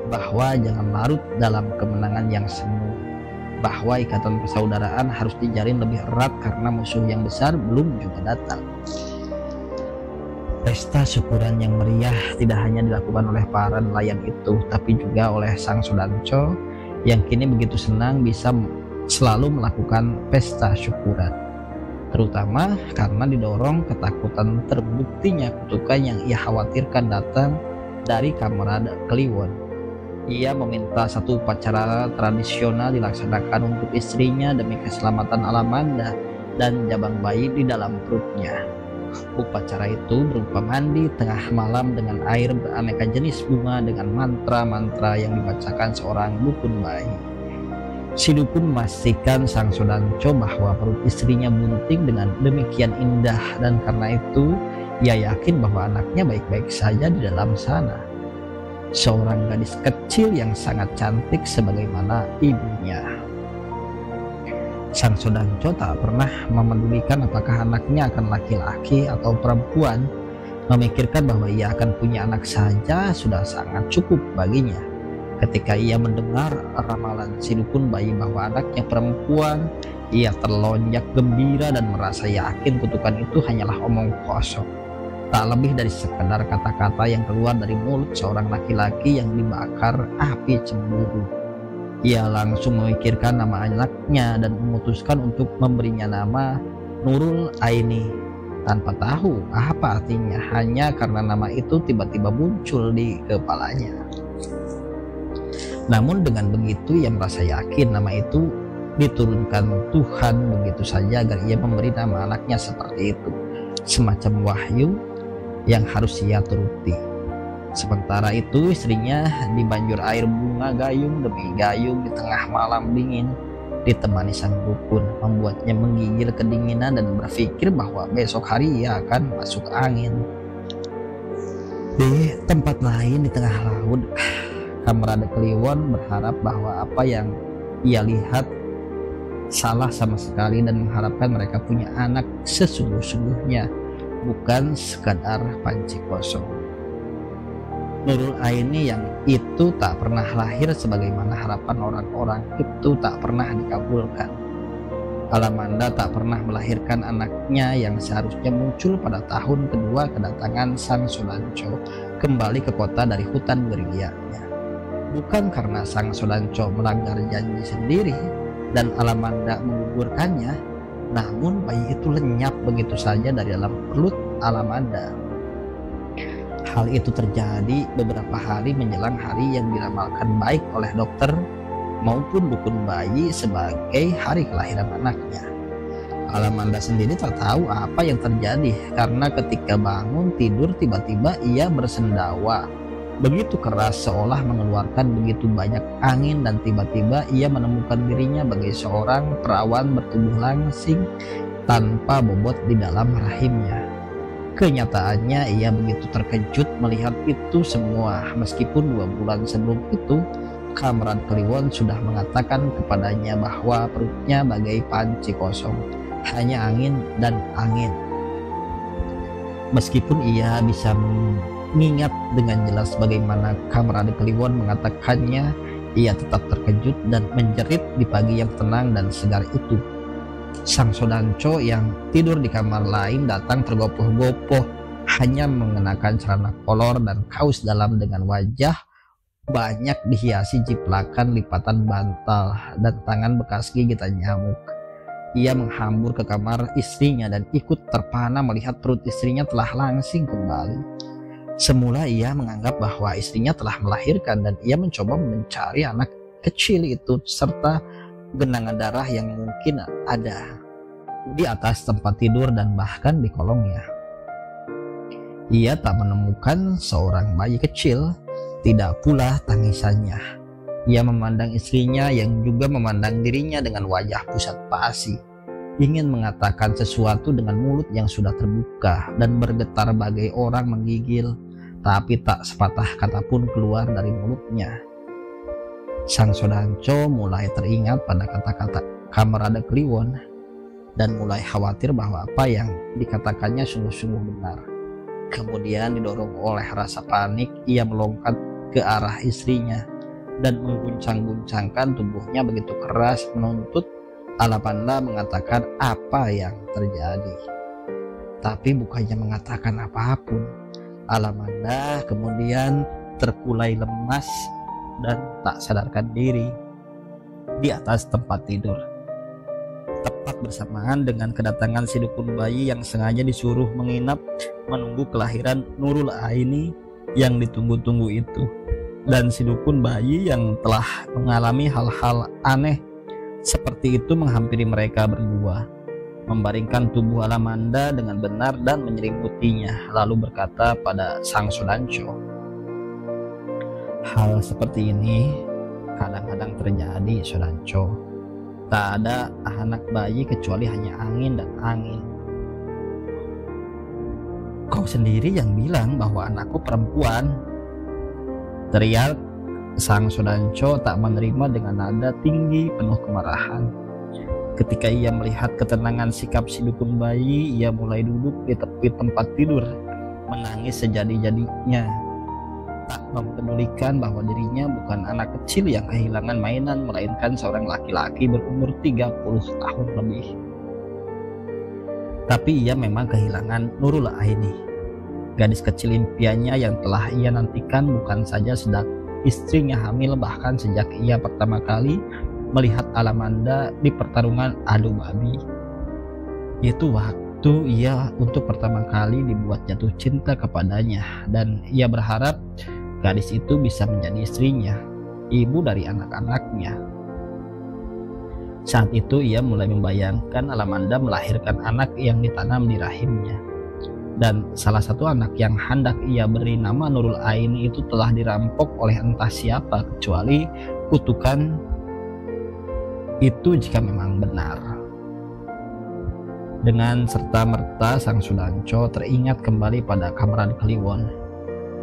bahwa jangan larut dalam kemenangan yang semu, bahwa ikatan persaudaraan harus dijalin lebih erat karena musuh yang besar belum juga datang. Pesta syukuran yang meriah tidak hanya dilakukan oleh para nelayan itu, tapi juga oleh Sang Sodanco yang kini begitu senang bisa selalu melakukan pesta syukuran, terutama karena didorong ketakutan terbuktinya kutukan yang ia khawatirkan datang dari Kamerad Kliwon. Ia meminta satu upacara tradisional dilaksanakan untuk istrinya demi keselamatan Alamanda dan jabang bayi di dalam perutnya. Upacara itu berupa mandi tengah malam dengan air beraneka jenis bunga dengan mantra-mantra yang dibacakan seorang dukun bayi. Si dukun memastikan sang Sodanco bahwa perut istrinya bunting dengan demikian indah, dan karena itu ia yakin bahwa anaknya baik-baik saja di dalam sana. Seorang gadis kecil yang sangat cantik sebagaimana ibunya. Sang Sodanco tak pernah memedulikan apakah anaknya akan laki-laki atau perempuan. Memikirkan bahwa ia akan punya anak saja sudah sangat cukup baginya. Ketika ia mendengar ramalan si dukun bayi bahwa anaknya perempuan, ia terlonjak gembira dan merasa yakin kutukan itu hanyalah omong kosong. Tak lebih dari sekadar kata-kata yang keluar dari mulut seorang laki-laki yang dibakar api cemburu. Ia langsung memikirkan nama anaknya dan memutuskan untuk memberinya nama Nurul Aini, tanpa tahu apa artinya, hanya karena nama itu tiba-tiba muncul di kepalanya. Namun dengan begitu ia merasa yakin nama itu diturunkan Tuhan begitu saja agar ia memberi nama anaknya seperti itu, semacam wahyu yang harus ia turuti. Sementara itu istrinya dibanjur air bunga gayung demi gayung di tengah malam dingin ditemani sang dukun, membuatnya menggigil kedinginan dan berpikir bahwa besok hari ia akan masuk angin. Di tempat lain di tengah laut, Kamerade Kliwon berharap bahwa apa yang ia lihat salah sama sekali dan mengharapkan mereka punya anak sesungguh-sungguhnya, bukan sekadar panci kosong. Nurul Aini yang itu tak pernah lahir sebagaimana harapan orang-orang itu tak pernah dikabulkan. Alamanda tak pernah melahirkan anaknya yang seharusnya muncul pada tahun kedua kedatangan sang Sodanco kembali ke kota dari hutan Wirigianya. Bukan karena sang Sodanco melanggar janji sendiri dan Alamanda menggugurkannya, namun bayi itu lenyap begitu saja dari dalam perut Alamanda. Hal itu terjadi beberapa hari menjelang hari yang diramalkan baik oleh dokter maupun dukun bayi sebagai hari kelahiran anaknya. Alamanda sendiri tak tahu apa yang terjadi karena ketika bangun tidur tiba-tiba ia bersendawa begitu keras seolah mengeluarkan begitu banyak angin, dan tiba-tiba ia menemukan dirinya sebagai seorang perawan bertubuh langsing tanpa bobot di dalam rahimnya. Kenyataannya ia begitu terkejut melihat itu semua, meskipun 2 bulan sebelum itu Kamerade Kliwon sudah mengatakan kepadanya bahwa perutnya bagai panci kosong, hanya angin dan angin. Meskipun ia bisa mengingat dengan jelas bagaimana Kamerade Kliwon mengatakannya, ia tetap terkejut dan menjerit di pagi yang tenang dan segar itu. Sang Sodanco yang tidur di kamar lain datang tergopoh-gopoh, hanya mengenakan celana kolor dan kaus dalam dengan wajah banyak dihiasi jiplakan lipatan bantal dan tangan bekas gigitan nyamuk. Ia menghambur ke kamar istrinya dan ikut terpana melihat perut istrinya telah langsing kembali. Semula ia menganggap bahwa istrinya telah melahirkan dan ia mencoba mencari anak kecil itu serta genangan darah yang mungkin ada di atas tempat tidur dan bahkan di kolongnya. Ia tak menemukan seorang bayi kecil, tidak pula tangisannya. Ia memandang istrinya yang juga memandang dirinya dengan wajah pusat pasi, ingin mengatakan sesuatu dengan mulut yang sudah terbuka dan bergetar bagai orang menggigil, tapi tak sepatah kata pun keluar dari mulutnya. Sang Sodanco mulai teringat pada kata-kata Kamerade Kliwon dan mulai khawatir bahwa apa yang dikatakannya sungguh-sungguh benar. Kemudian didorong oleh rasa panik, ia melompat ke arah istrinya dan mengguncang-guncangkan tubuhnya begitu keras menuntut Alamanda mengatakan apa yang terjadi. Tapi bukannya mengatakan apapun, Alamanda kemudian terkulai lemas dan tak sadarkan diri di atas tempat tidur. Tepat bersamaan dengan kedatangan si dukun bayi yang sengaja disuruh menginap menunggu kelahiran Nurul Aini yang ditunggu-tunggu itu, dan si dukun bayi yang telah mengalami hal-hal aneh seperti itu menghampiri mereka berdua. membaringkan tubuh Alamanda dengan benar dan menyelimutinya, lalu berkata pada sang Sudancho, "Hal seperti ini kadang-kadang terjadi, Sudancho. Tak ada anak bayi kecuali hanya angin dan angin." "Kau sendiri yang bilang bahwa anakku perempuan," teriak sang Sudancho tak menerima dengan nada tinggi penuh kemarahan. Ketika ia melihat ketenangan sikap si dukun bayi, ia mulai duduk di tepi tempat tidur, menangis sejadi-jadinya, tak mempedulikan bahwa dirinya bukan anak kecil yang kehilangan mainan, melainkan seorang laki-laki berumur 30 tahun lebih. Tapi ia memang kehilangan Nurul Aini, gadis kecil impiannya yang telah ia nantikan bukan saja sejak istrinya hamil, bahkan sejak ia pertama kali melihat Alamanda di pertarungan adu babi. Itu waktu ia untuk pertama kali dibuat jatuh cinta kepadanya, dan ia berharap gadis itu bisa menjadi istrinya, ibu dari anak-anaknya. Saat itu ia mulai membayangkan Alamanda melahirkan anak yang ditanam di rahimnya, dan salah satu anak yang hendak ia beri nama Nurul Aini itu telah dirampok oleh entah siapa, kecuali kutukan itu jika memang benar. Dengan serta-merta sang Sudancho teringat kembali pada Kamran Kliwon.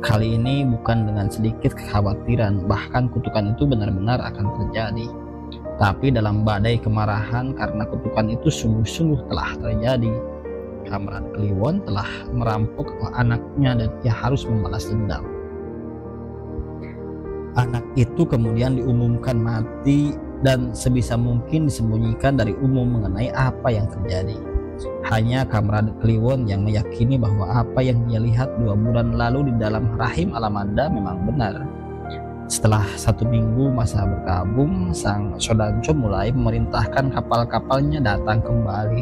Kali ini bukan dengan sedikit kekhawatiran, bahkan kutukan itu benar-benar akan terjadi. Tapi dalam badai kemarahan karena kutukan itu sungguh-sungguh telah terjadi. Kamran Kliwon telah merampok anaknya dan ia harus membalas dendam. Anak itu kemudian diumumkan mati dan sebisa mungkin disembunyikan dari umum mengenai apa yang terjadi. Hanya Kamran Kliwon yang meyakini bahwa apa yang dia lihat 2 bulan lalu di dalam rahim Alamanda memang benar. Setelah 1 minggu masa berkabung, sang Sudancho mulai memerintahkan kapal-kapalnya datang kembali,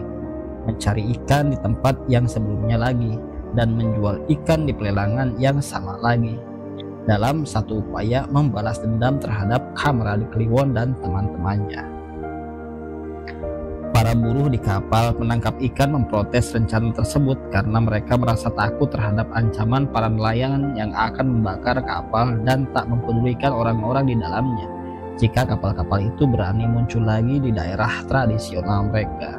mencari ikan di tempat yang sebelumnya lagi, dan menjual ikan di pelelangan yang sama lagi, dalam satu upaya membalas dendam terhadap Kamran Kliwon dan teman-temannya. Para buruh di kapal penangkap ikan memprotes rencana tersebut karena mereka merasa takut terhadap ancaman para nelayan yang akan membakar kapal dan tak mempedulikan orang-orang di dalamnya jika kapal-kapal itu berani muncul lagi di daerah tradisional mereka.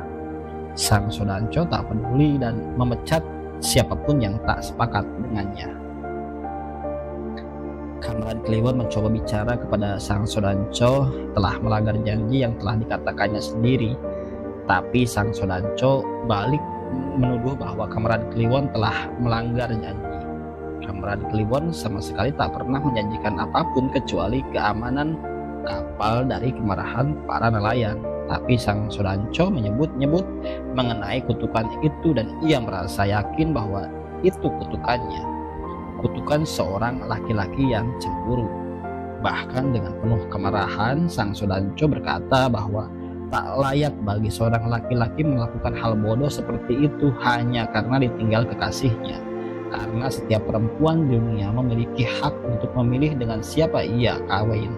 Sang Sudancho tak peduli dan memecat siapapun yang tak sepakat dengannya. Kamran Kliwon mencoba bicara kepada sang Sudancho telah melanggar janji yang telah dikatakannya sendiri, tapi sang Sudancho balik menuduh bahwa Kamran Kliwon telah melanggar janji. Kamran Kliwon sama sekali tak pernah menjanjikan apapun kecuali keamanan kapal dari kemarahan para nelayan. Tapi sang Sudancho menyebut-nyebut mengenai kutukan itu dan ia merasa yakin bahwa itu kutukannya. Kutukan seorang laki-laki yang cemburu. Bahkan dengan penuh kemarahan, sang Sudancho berkata bahwa tak layak bagi seorang laki-laki melakukan hal bodoh seperti itu hanya karena ditinggal kekasihnya. Karena setiap perempuan di dunia memiliki hak untuk memilih dengan siapa ia kawin.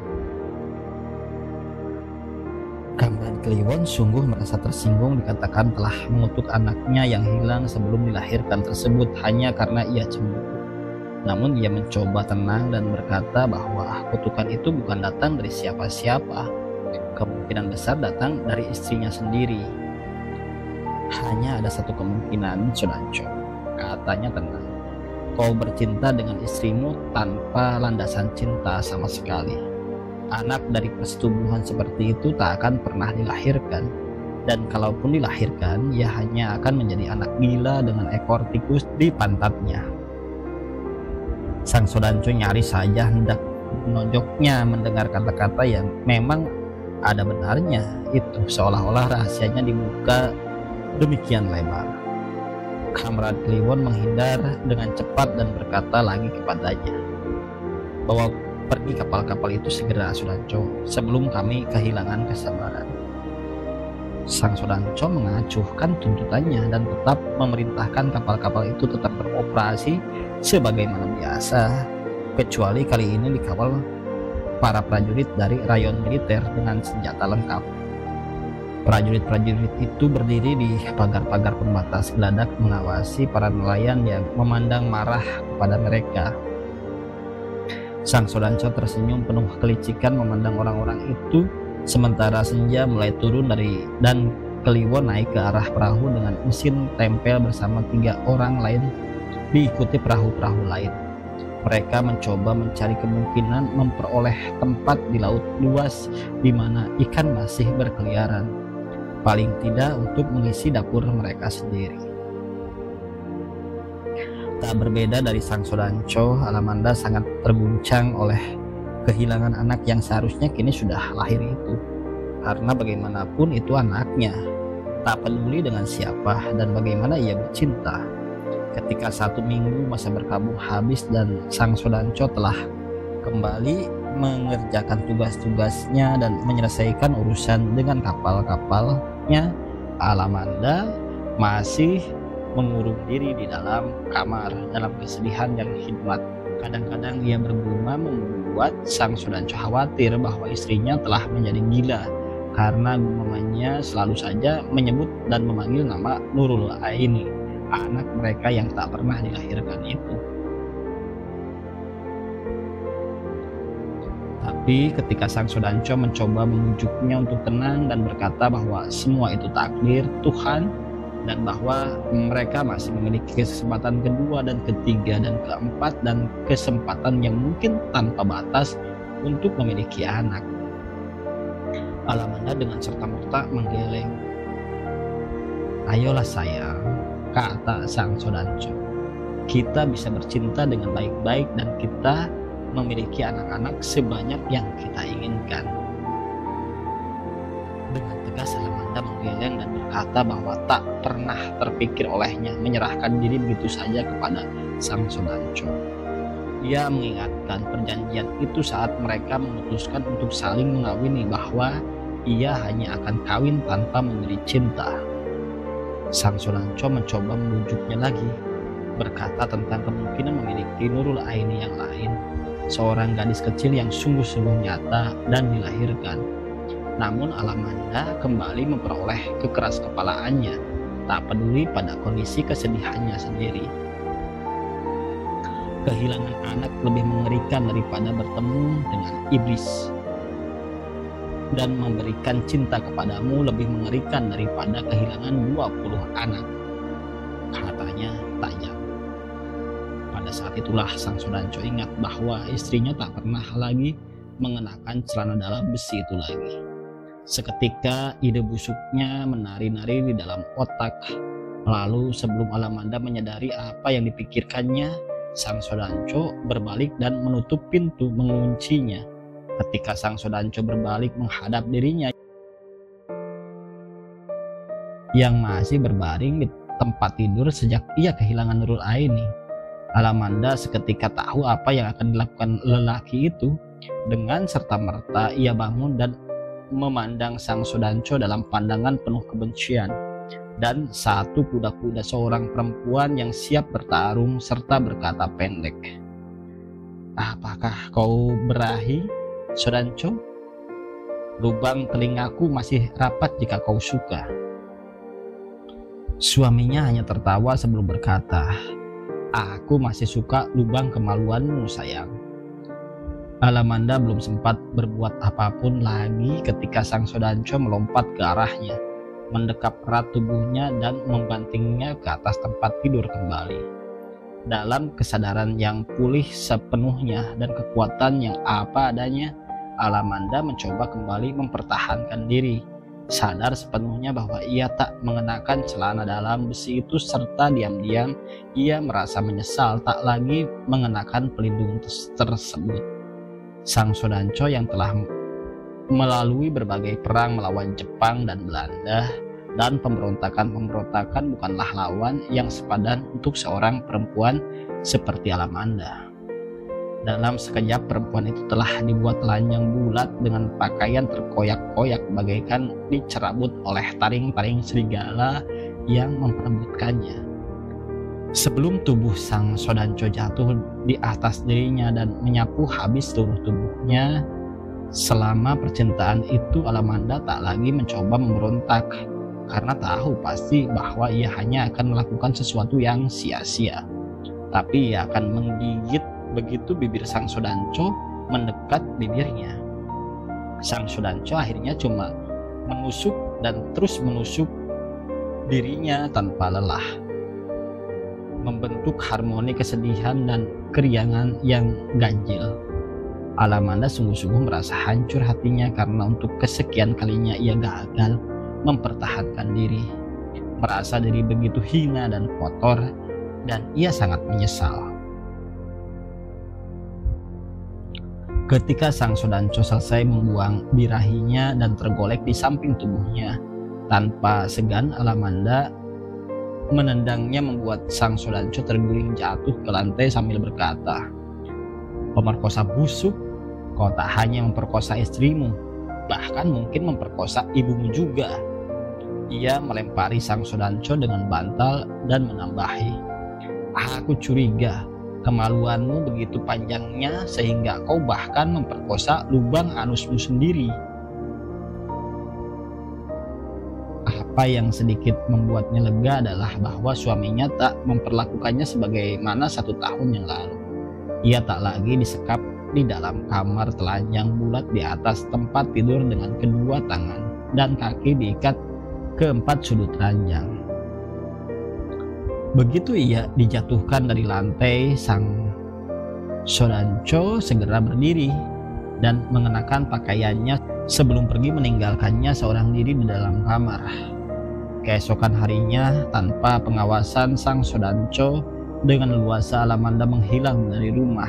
Kamran Kliwon sungguh merasa tersinggung dikatakan telah mengutuk anaknya yang hilang sebelum dilahirkan tersebut hanya karena ia cemburu. Namun ia mencoba tenang dan berkata bahwa kutukan itu bukan datang dari siapa-siapa. Kemungkinan besar datang dari istrinya sendiri. Hanya ada satu kemungkinan, Sudancho, katanya tenang. Kau bercinta dengan istrimu tanpa landasan cinta sama sekali. Anak dari persetubuhan seperti itu tak akan pernah dilahirkan. Dan kalaupun dilahirkan, ia hanya akan menjadi anak gila dengan ekor tikus di pantatnya. Sang Sudancho nyaris saja hendak menonjoknya mendengar kata-kata yang memang ada benarnya itu, seolah-olah rahasianya dibuka demikian lebar. Kamran Kliwon menghindar dengan cepat dan berkata lagi kepadanya, "Bawa pergi kapal-kapal itu segera, Sudancho, sebelum kami kehilangan kesabaran." Sang Sudancho mengacuhkan tuntutannya dan tetap memerintahkan kapal-kapal itu tetap beroperasi sebagaimana biasa, kecuali kali ini dikawal para prajurit dari rayon militer dengan senjata lengkap. Prajurit-prajurit itu berdiri di pagar-pagar pembatas geladak mengawasi para nelayan yang memandang marah kepada mereka. Sang Sodanco tersenyum penuh kelicikan memandang orang-orang itu, sementara senja mulai turun dan Kliwon naik ke arah perahu dengan mesin tempel bersama 3 orang lain diikuti perahu-perahu lain. Mereka mencoba mencari kemungkinan memperoleh tempat di laut luas di mana ikan masih berkeliaran, paling tidak untuk mengisi dapur mereka sendiri. Tak berbeda dari Sang Sodanco, Alamanda sangat terguncang oleh kehilangan anak yang seharusnya kini sudah lahir itu. Karena bagaimanapun itu anaknya, tak peduli dengan siapa dan bagaimana ia bercinta. Ketika 1 minggu masa berkabung habis dan Sang Sodanco telah kembali mengerjakan tugas-tugasnya dan menyelesaikan urusan dengan kapal-kapalnya, Alamanda masih mengurung diri di dalam kamar dalam kesedihan yang hikmat. Kadang-kadang ia bergumam membuat Sang Sodanco khawatir bahwa istrinya telah menjadi gila, karena gumamannya selalu saja menyebut dan memanggil nama Nurul Aini, anak mereka yang tak pernah dilahirkan itu. Tapi ketika Sang Sodanco mencoba membujuknya untuk tenang dan berkata bahwa semua itu takdir Tuhan dan bahwa mereka masih memiliki kesempatan kedua dan ketiga dan keempat dan kesempatan yang mungkin tanpa batas untuk memiliki anak, Alamanda dengan serta-merta menggeleng. "Ayolah sayang," kata Sang Sodanco, "kita bisa bercinta dengan baik-baik dan kita memiliki anak-anak sebanyak yang kita inginkan." Dengan tegas Alamanda menggeleng dan berkata bahwa tak pernah terpikir olehnya menyerahkan diri begitu saja kepada Sang Sodanco. Ia mengingatkan perjanjian itu saat mereka memutuskan untuk saling mengawini, bahwa ia hanya akan kawin tanpa memberi cinta. Sang Sodanco mencoba membujuknya lagi, berkata tentang kemungkinan memiliki Nurul Aini yang lain, seorang gadis kecil yang sungguh-sungguh nyata dan dilahirkan. Namun Alamanda kembali memperoleh kekeras-kepalaannya, tak peduli pada kondisi kesedihannya sendiri. Kehilangan anak lebih mengerikan daripada bertemu dengan iblis, dan memberikan cinta kepadamu lebih mengerikan daripada kehilangan 20 anak, katanya tajam. Pada saat itulah Sang Sodanco ingat bahwa istrinya tak pernah lagi mengenakan celana dalam besi itu lagi. Seketika ide busuknya menari-nari di dalam otak. Lalu sebelum Alamanda menyadari apa yang dipikirkannya, Sang Sodanco berbalik dan menutup pintu, menguncinya. Ketika Sang Sodanco berbalik menghadap dirinya yang masih berbaring di tempat tidur sejak ia kehilangan Nurul Aini, Alamanda seketika tahu apa yang akan dilakukan lelaki itu. Dengan serta-merta ia bangun dan memandang Sang Sodanco dalam pandangan penuh kebencian, dan satu kuda-kuda seorang perempuan yang siap bertarung serta berkata pendek, "Apakah kau berahi, Sodanco? Lubang telingaku masih rapat jika kau suka." Suaminya hanya tertawa sebelum berkata, "Aku masih suka lubang kemaluanmu, sayang." Alamanda belum sempat berbuat apapun lagi ketika Sang Sodanco melompat ke arahnya, mendekap erat tubuhnya dan membantingnya ke atas tempat tidur kembali. Dalam kesadaran yang pulih sepenuhnya dan kekuatan yang apa adanya, Alamanda mencoba kembali mempertahankan diri, sadar sepenuhnya bahwa ia tak mengenakan celana dalam besi itu, serta diam-diam ia merasa menyesal tak lagi mengenakan pelindung tersebut. Sang Sodanco yang telah melalui berbagai perang melawan Jepang dan Belanda dan pemberontakan-pemberontakan bukanlah lawan yang sepadan untuk seorang perempuan seperti Alamanda. Dalam sekejap perempuan itu telah dibuat telanjang bulat dengan pakaian terkoyak-koyak bagaikan dicerabut oleh taring-taring serigala yang memperebutkannya. Sebelum tubuh Sang Sodanco jatuh di atas dirinya dan menyapu habis seluruh tubuhnya, Selama percintaan itu Alamanda tak lagi mencoba memberontak karena tahu pasti bahwa ia hanya akan melakukan sesuatu yang sia-sia. Tapi ia akan menggigit begitu bibir Sang Sodanco mendekat bibirnya. Sang Sodanco akhirnya cuma menusuk dan terus menusuk dirinya tanpa lelah, membentuk harmoni kesedihan dan keriangan yang ganjil. Alamanda sungguh-sungguh merasa hancur hatinya karena untuk kesekian kalinya ia gagal mempertahankan diri, merasa diri begitu hina dan kotor, dan ia sangat menyesal. Ketika Sang Sodanco selesai membuang birahinya dan tergolek di samping tubuhnya, tanpa segan Alamanda menendangnya membuat Sang Sodanco terguling jatuh ke lantai sambil berkata, "Pemerkosa busuk, kau tak hanya memperkosa istrimu, bahkan mungkin memperkosa ibumu juga." Ia melempari Sang Sodanco dengan bantal dan menambahi, "Aku curiga kemaluanmu begitu panjangnya sehingga kau bahkan memperkosa lubang anusmu sendiri." Apa yang sedikit membuatnya lega adalah bahwa suaminya tak memperlakukannya sebagaimana 1 tahun yang lalu. Ia tak lagi disekap di dalam kamar telanjang bulat di atas tempat tidur dengan kedua tangan dan kaki diikat ke 4 sudut ranjang. Begitu ia dijatuhkan dari lantai, Sang Sodanco segera berdiri dan mengenakan pakaiannya sebelum pergi meninggalkannya seorang diri di dalam kamar. Keesokan harinya, tanpa pengawasan Sang Sodanco, dengan leluasa Alamanda menghilang dari rumah.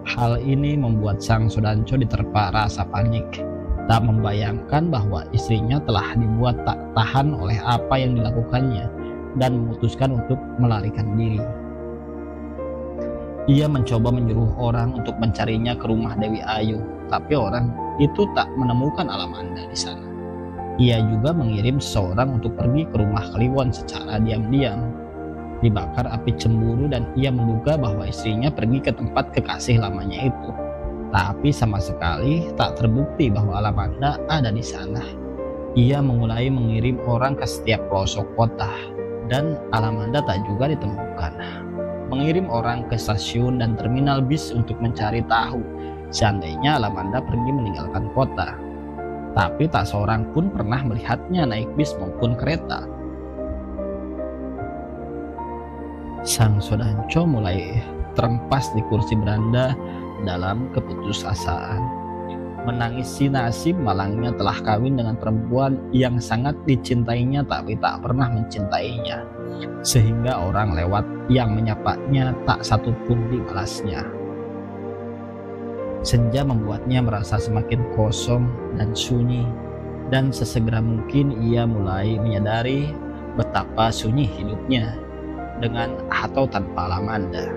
Hal ini membuat Sang Sodanco diterpa rasa panik, tak membayangkan bahwa istrinya telah dibuat tak tahan oleh apa yang dilakukannya dan memutuskan untuk melarikan diri. Ia mencoba menyuruh orang untuk mencarinya ke rumah Dewi Ayu, tapi orang itu tak menemukan Alamanda di sana. Ia juga mengirim seseorang untuk pergi ke rumah Kliwon secara diam-diam. Dibakar api cemburu dan ia menduga bahwa istrinya pergi ke tempat kekasih lamanya itu. Tapi sama sekali tak terbukti bahwa Alamanda ada di sana. Ia mulai mengirim orang ke setiap pelosok kota dan Alamanda tak juga ditemukan. Mengirim orang ke stasiun dan terminal bis untuk mencari tahu seandainya Alamanda pergi meninggalkan kota. Tapi tak seorang pun pernah melihatnya naik bis maupun kereta. Sang Sodanco mulai terempas di kursi beranda dalam keputusasaan. Menangisi nasib malangnya telah kawin dengan perempuan yang sangat dicintainya tapi tak pernah mencintainya, sehingga orang lewat yang menyapanya tak satu pun dibalasnya. Senja membuatnya merasa semakin kosong dan sunyi, dan sesegera mungkin ia mulai menyadari betapa sunyi hidupnya dengan atau tanpa Alamanda.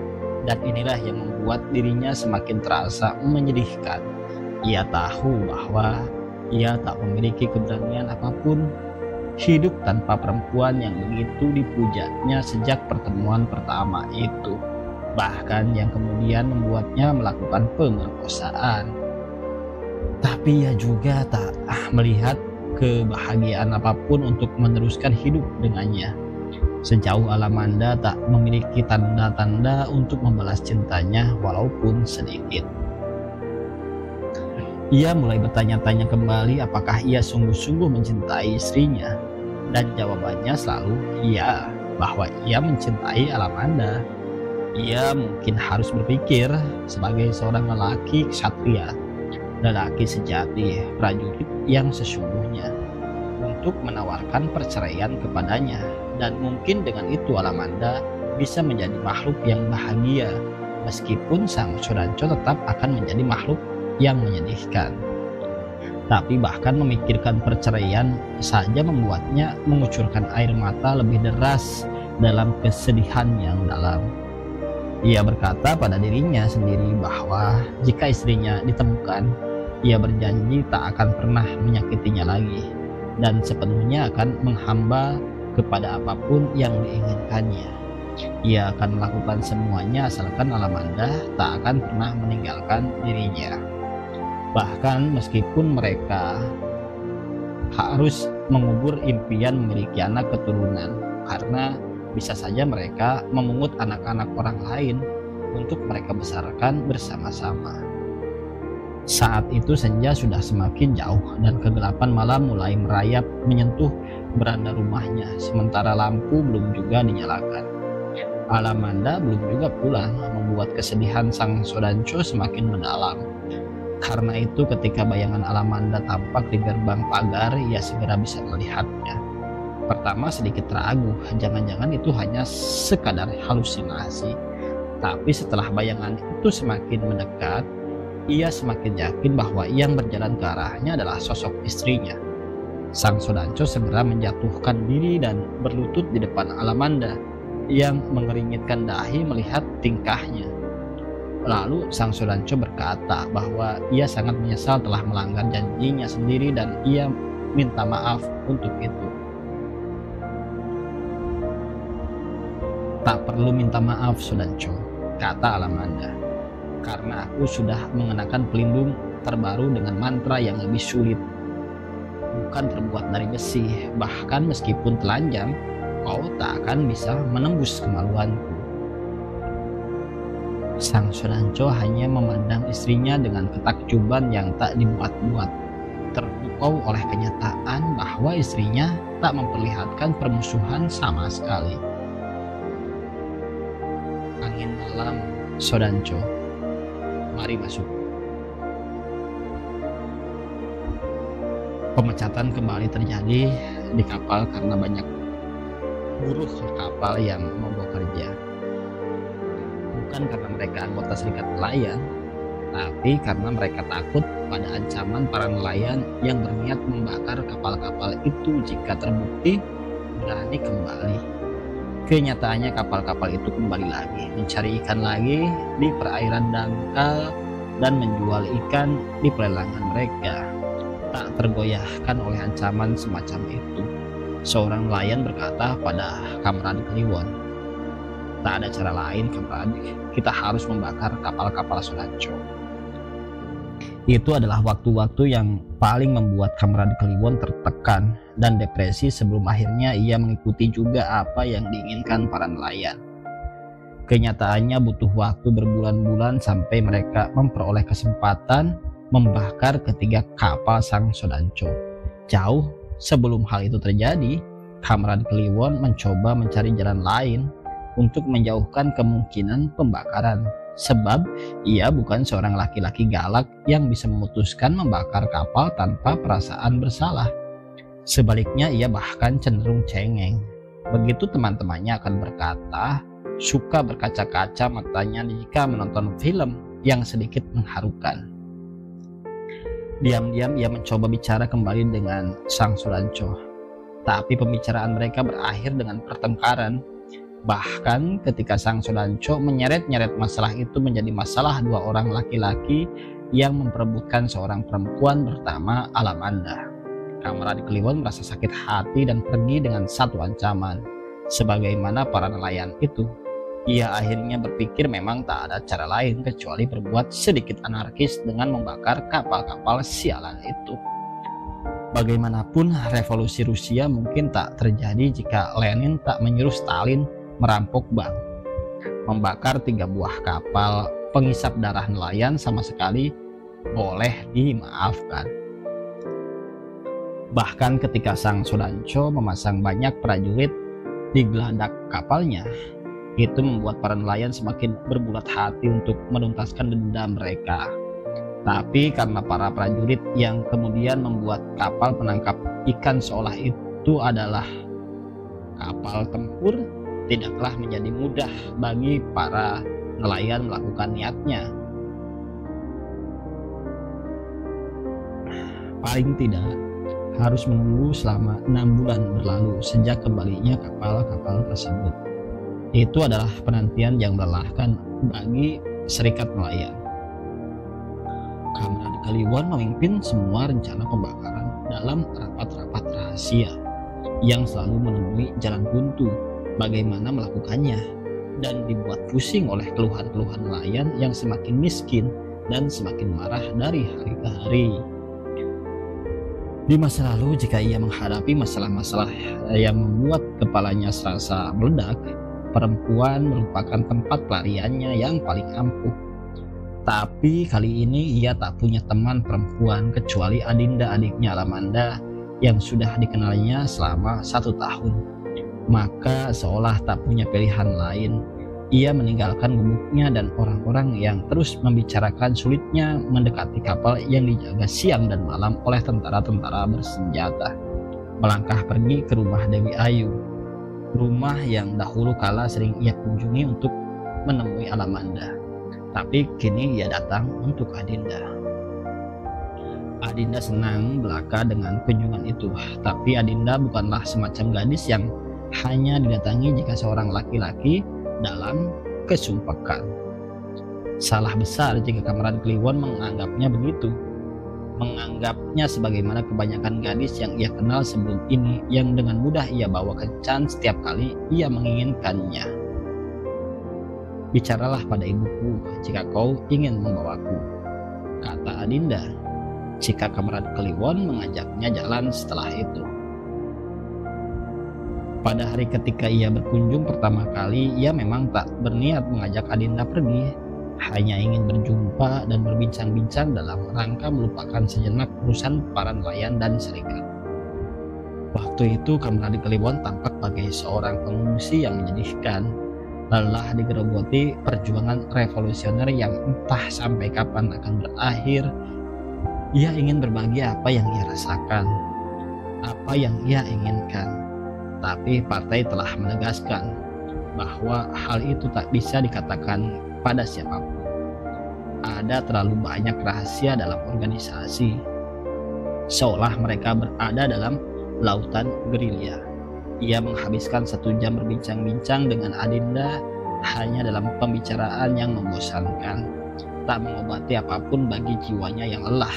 Dan inilah yang membuat dirinya semakin terasa menyedihkan. Ia tahu bahwa ia tak memiliki keberanian apapun hidup tanpa perempuan yang begitu dipujanya sejak pertemuan pertama itu, bahkan yang kemudian membuatnya melakukan pemerkosaan. Tapi ia juga tak melihat kebahagiaan apapun untuk meneruskan hidup dengannya. Sejauh Alamanda tak memiliki tanda-tanda untuk membalas cintanya walaupun sedikit. Ia mulai bertanya-tanya kembali apakah ia sungguh-sungguh mencintai istrinya, dan jawabannya selalu iya, bahwa ia mencintai Alamanda. Ia mungkin harus berpikir sebagai seorang lelaki ksatria, lelaki sejati, prajurit yang sesungguhnya, untuk menawarkan perceraian kepadanya. Dan mungkin dengan itu Alamanda bisa menjadi makhluk yang bahagia, meskipun Sang Sodanco tetap akan menjadi makhluk yang menyedihkan. Tapi bahkan memikirkan perceraian saja membuatnya mengucurkan air mata lebih deras dalam kesedihan yang dalam. Ia berkata pada dirinya sendiri bahwa jika istrinya ditemukan, ia berjanji tak akan pernah menyakitinya lagi dan sepenuhnya akan menghamba kepada apapun yang diinginkannya. Ia akan melakukan semuanya asalkan Alamanda tak akan pernah meninggalkan dirinya. Bahkan meskipun mereka harus mengubur impian memiliki anak keturunan, karena bisa saja mereka memungut anak-anak orang lain untuk mereka besarkan bersama-sama. Saat itu senja sudah semakin jauh dan kegelapan malam mulai merayap menyentuh beranda rumahnya, sementara lampu belum juga dinyalakan. Alamanda belum juga pulang, membuat kesedihan sang Sodanco semakin mendalam. Karena itu ketika bayangan Alamanda tampak di gerbang pagar, ia segera bisa melihatnya. Pertama sedikit ragu, jangan-jangan itu hanya sekadar halusinasi. Tapi setelah bayangan itu semakin mendekat, ia semakin yakin bahwa yang berjalan ke arahnya adalah sosok istrinya. Sang Sodanco segera menjatuhkan diri dan berlutut di depan Alamanda yang mengeringitkan dahi melihat tingkahnya. Lalu sang Sodanco berkata bahwa ia sangat menyesal telah melanggar janjinya sendiri dan ia minta maaf untuk itu. Tak perlu minta maaf Sodanco, kata Alamanda, karena aku sudah mengenakan pelindung terbaru dengan mantra yang lebih sulit. Bukan terbuat dari besi, bahkan meskipun telanjang, kau tak akan bisa menembus kemaluanku. Sang Sodanco hanya memandang istrinya dengan ketakjuban yang tak dibuat-buat, terpukau oleh kenyataan bahwa istrinya tak memperlihatkan permusuhan sama sekali. Angin malam, Sodanco, mari masuk. Pemecatan kembali terjadi di kapal karena banyak buruh kapal yang mogok kerja. Bukan karena mereka anggota serikat nelayan, tapi karena mereka takut pada ancaman para nelayan yang berniat membakar kapal-kapal itu jika terbukti berani kembali. Kenyataannya kapal-kapal itu kembali lagi, mencari ikan lagi di perairan dangkal dan menjual ikan di pelelangan mereka. Tak tergoyahkan oleh ancaman semacam itu, seorang nelayan berkata pada Kamradi Kliwon, "Tak ada cara lain, Kamradi. Kita harus membakar kapal-kapal Sodanco." Itu adalah waktu-waktu yang paling membuat Kamradi Kliwon tertekan dan depresi sebelum akhirnya ia mengikuti juga apa yang diinginkan para nelayan. Kenyataannya butuh waktu berbulan-bulan sampai mereka memperoleh kesempatan membakar ketiga kapal sang Sodanco. Jauh sebelum hal itu terjadi, Kamradi Kliwon mencoba mencari jalan lain untuk menjauhkan kemungkinan pembakaran, sebab ia bukan seorang laki-laki galak yang bisa memutuskan membakar kapal tanpa perasaan bersalah. Sebaliknya ia bahkan cenderung cengeng. Begitu teman-temannya akan berkata, suka berkaca-kaca matanya jika menonton film yang sedikit mengharukan. Diam-diam ia mencoba bicara kembali dengan sang Sodanco, tapi pembicaraan mereka berakhir dengan pertengkaran. Bahkan ketika sang Sodanco menyeret-nyeret masalah itu menjadi masalah dua orang laki-laki yang memperebutkan seorang perempuan bernama Alamanda, Kamradi Kliwon merasa sakit hati dan pergi dengan satu ancaman. Sebagaimana para nelayan itu, ia akhirnya berpikir memang tak ada cara lain kecuali berbuat sedikit anarkis dengan membakar kapal-kapal sialan itu. Bagaimanapun, revolusi Rusia mungkin tak terjadi jika Lenin tak menyuruh Stalin merampok bank. Membakar 3 buah kapal pengisap darah nelayan sama sekali boleh dimaafkan. Bahkan ketika sang Sodanco memasang banyak prajurit di geladak kapalnya, itu membuat para nelayan semakin berbulat hati untuk menuntaskan dendam mereka. Tapi karena para prajurit yang kemudian membuat kapal penangkap ikan seolah itu adalah kapal tempur, tidaklah menjadi mudah bagi para nelayan melakukan niatnya. Paling tidak harus menunggu selama 6 bulan berlalu sejak kembalinya kapal-kapal tersebut. Itu adalah penantian yang melelahkan bagi serikat nelayan. Kamradi Kliwon memimpin semua rencana pembakaran dalam rapat-rapat rahasia yang selalu menemui jalan buntu bagaimana melakukannya, dan dibuat pusing oleh keluhan-keluhan nelayan yang semakin miskin dan semakin marah dari hari ke hari. Di masa lalu, jika ia menghadapi masalah-masalah yang membuat kepalanya serasa meledak, perempuan merupakan tempat pelariannya yang paling ampuh. Tapi kali ini ia tak punya teman perempuan kecuali Adinda, adiknya Alamanda yang sudah dikenalnya selama 1 tahun. Maka seolah tak punya pilihan lain, ia meninggalkan gubuknya dan orang-orang yang terus membicarakan sulitnya mendekati kapal yang dijaga siang dan malam oleh tentara-tentara bersenjata. Melangkah pergi ke rumah Dewi Ayu, rumah yang dahulu kala sering ia kunjungi untuk menemui Alamanda. Tapi kini ia datang untuk Adinda. Adinda senang belaka dengan kunjungan itu, tapi Adinda bukanlah semacam gadis yang hanya didatangi jika seorang laki-laki dalam kesumpakan. Salah besar jika Kamran Kliwon menganggapnya begitu. Menganggapnya sebagaimana kebanyakan gadis yang ia kenal sebelum ini, yang dengan mudah ia bawa kencan setiap kali ia menginginkannya. Bicaralah pada ibuku jika kau ingin membawaku, kata Adinda, jika Kamran Kliwon mengajaknya jalan setelah itu. Pada hari ketika ia berkunjung pertama kali, ia memang tak berniat mengajak Adinda pergi, hanya ingin berjumpa dan berbincang-bincang dalam rangka melupakan sejenak urusan para nelayan dan serikat. Waktu itu Kamran Kliwon tampak bagai seorang pengungsi yang menyedihkan, lelah digerogoti perjuangan revolusioner yang entah sampai kapan akan berakhir. Ia ingin berbagi apa yang ia rasakan, apa yang ia inginkan. Tapi partai telah menegaskan bahwa hal itu tak bisa dikatakan pada siapapun. Ada terlalu banyak rahasia dalam organisasi, seolah mereka berada dalam lautan gerilya. Ia menghabiskan 1 jam berbincang-bincang dengan Adinda hanya dalam pembicaraan yang membosankan, tak mengobati apapun bagi jiwanya yang lelah.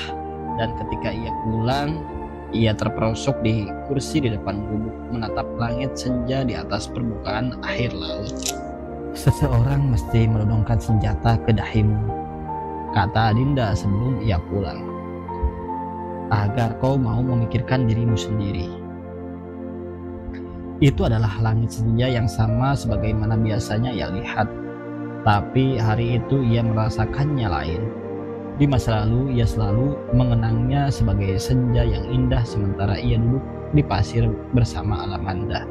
Dan ketika ia pulang, ia terperosok di kursi di depan gubuk, menatap langit senja di atas permukaan air laut. Seseorang mesti menodongkan senjata ke dahimu, kata Adinda sebelum ia pulang, agar kau mau memikirkan dirimu sendiri. Itu adalah langit senja yang sama sebagaimana biasanya ia lihat, tapi hari itu ia merasakannya lain. Di masa lalu ia selalu mengenangnya sebagai senja yang indah sementara ia duduk di pasir bersama Alamanda,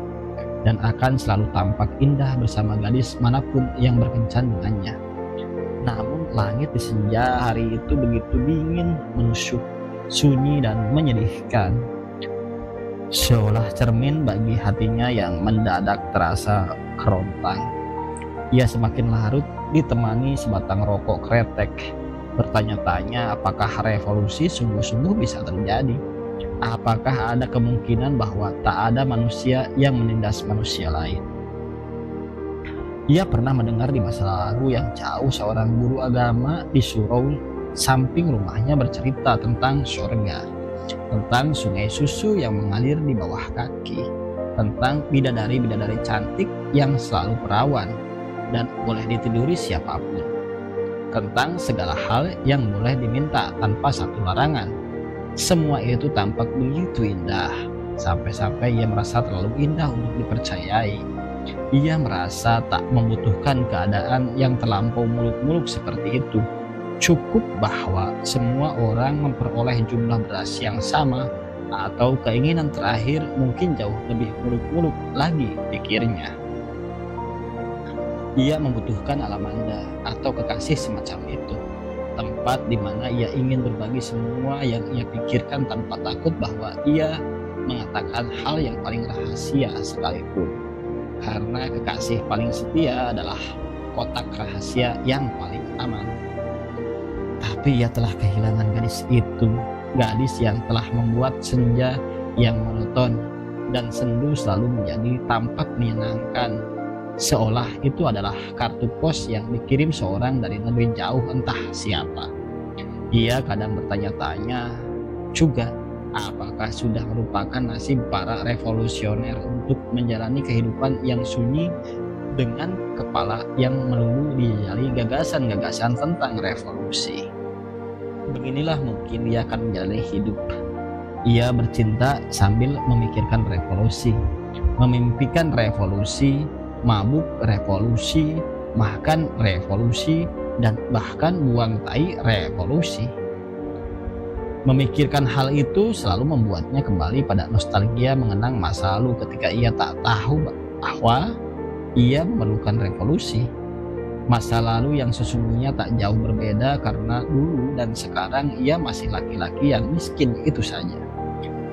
dan akan selalu tampak indah bersama gadis manapun yang berkencan dengannya. Namun langit di senja hari itu begitu dingin, menusuk, sunyi dan menyedihkan, seolah cermin bagi hatinya yang mendadak terasa kerontang. Ia semakin larut ditemani sebatang rokok kretek, bertanya-tanya apakah revolusi sungguh-sungguh bisa terjadi. Apakah ada kemungkinan bahwa tak ada manusia yang menindas manusia lain? Ia pernah mendengar di masa lalu yang jauh seorang guru agama di surau samping rumahnya bercerita tentang surga, tentang sungai susu yang mengalir di bawah kaki, tentang bidadari-bidadari cantik yang selalu perawan dan boleh ditiduri siapapun, tentang segala hal yang boleh diminta tanpa satu larangan. Semua itu tampak begitu indah, sampai-sampai ia merasa terlalu indah untuk dipercayai. Ia merasa tak membutuhkan keadaan yang terlampau muluk-muluk seperti itu. Cukup bahwa semua orang memperoleh jumlah beras yang sama, atau keinginan terakhir mungkin jauh lebih muluk-muluk lagi, pikirnya. Ia membutuhkan Alamanda atau kekasih semacam itu, tempat di mana ia ingin berbagi semua yang ia pikirkan tanpa takut bahwa ia mengatakan hal yang paling rahasia sekalipun, karena kekasih paling setia adalah kotak rahasia yang paling aman. Tapi ia telah kehilangan gadis itu, gadis yang telah membuat senja yang monoton dan sendu selalu menjadi tampak menyenangkan, seolah itu adalah kartu pos yang dikirim seorang dari negeri jauh entah siapa. Ia kadang bertanya-tanya juga, apakah sudah merupakan nasib para revolusioner untuk menjalani kehidupan yang sunyi dengan kepala yang melulu dijajali gagasan-gagasan tentang revolusi. Beginilah mungkin ia akan menjalani hidup. Ia bercinta sambil memikirkan revolusi, memimpikan revolusi, mabuk revolusi, makan revolusi, dan bahkan buang tai revolusi. Memikirkan hal itu selalu membuatnya kembali pada nostalgia mengenang masa lalu ketika ia tak tahu bahwa ia memerlukan revolusi. Masa lalu yang sesungguhnya tak jauh berbeda karena dulu dan sekarang ia masih laki-laki yang miskin itu saja.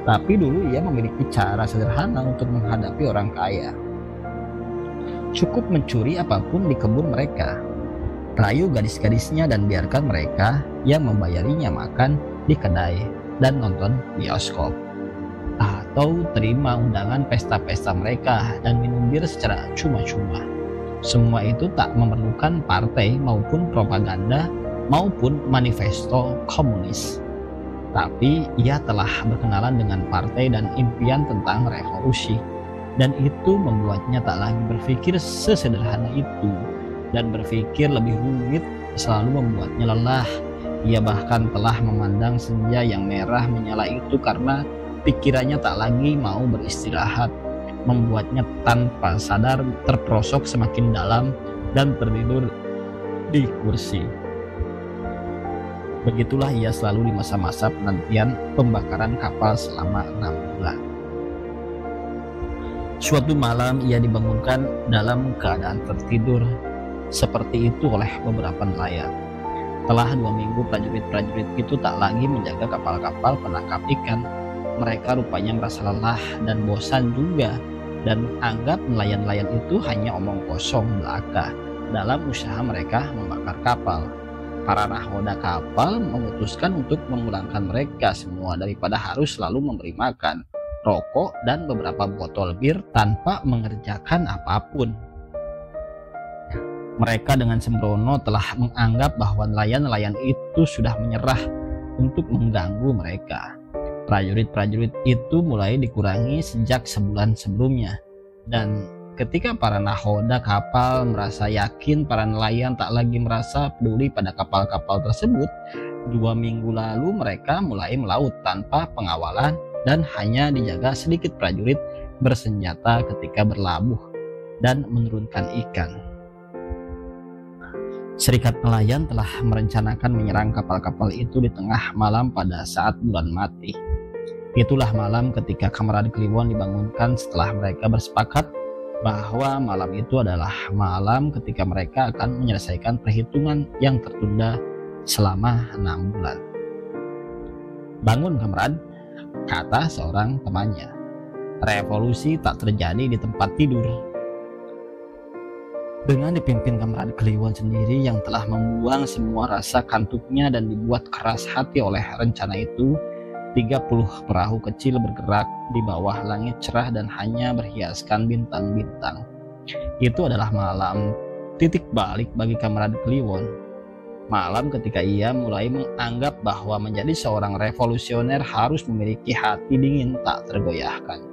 Tapi dulu ia memiliki cara sederhana untuk menghadapi orang kaya. Cukup mencuri apapun di kebun mereka, rayu gadis-gadisnya dan biarkan mereka yang membayarinya makan di kedai dan nonton bioskop, atau terima undangan pesta-pesta mereka dan minum bir secara cuma-cuma. Semua itu tak memerlukan partai maupun propaganda maupun manifesto komunis. Tapi ia telah berkenalan dengan partai dan impian tentang revolusi, dan itu membuatnya tak lagi berpikir sesederhana itu, dan berpikir lebih rumit selalu membuatnya lelah. Ia bahkan telah memandang senja yang merah menyala itu karena pikirannya tak lagi mau beristirahat, membuatnya tanpa sadar terperosok semakin dalam dan tertidur di kursi. Begitulah ia selalu di masa-masa penantian pembakaran kapal selama 6 bulan. Suatu malam ia dibangunkan dalam keadaan tertidur seperti itu oleh beberapa nelayan. Telah 2 minggu prajurit-prajurit itu tak lagi menjaga kapal-kapal penangkap ikan. Mereka rupanya merasa lelah dan bosan juga, dan anggap nelayan-nelayan itu hanya omong kosong belaka dalam usaha mereka membakar kapal. Para nahoda kapal memutuskan untuk memulangkan mereka semua daripada harus selalu memberi makan, rokok, dan beberapa botol bir tanpa mengerjakan apapun. Mereka dengan sembrono telah menganggap bahwa nelayan-nelayan itu sudah menyerah untuk mengganggu mereka. Prajurit-prajurit itu mulai dikurangi sejak sebulan sebelumnya, dan ketika para nahoda kapal merasa yakin para nelayan tak lagi merasa peduli pada kapal-kapal tersebut, 2 minggu lalu mereka mulai melaut tanpa pengawalan dan hanya dijaga sedikit prajurit bersenjata ketika berlabuh dan menurunkan ikan. Serikat nelayan telah merencanakan menyerang kapal-kapal itu di tengah malam pada saat bulan mati. Itulah malam ketika Kamarad Kliwon dibangunkan setelah mereka bersepakat bahwa malam itu adalah malam ketika mereka akan menyelesaikan perhitungan yang tertunda selama 6 bulan. "Bangun, Kamarad," kata seorang temannya. "Revolusi tak terjadi di tempat tidur." Dengan dipimpin Kamarad Kliwon sendiri yang telah membuang semua rasa kantuknya dan dibuat keras hati oleh rencana itu, 30 perahu kecil bergerak di bawah langit cerah dan hanya berhiaskan bintang-bintang. Itu adalah malam titik balik bagi Kamarad Kliwon. Malam ketika ia mulai menganggap bahwa menjadi seorang revolusioner harus memiliki hati dingin tak tergoyahkan,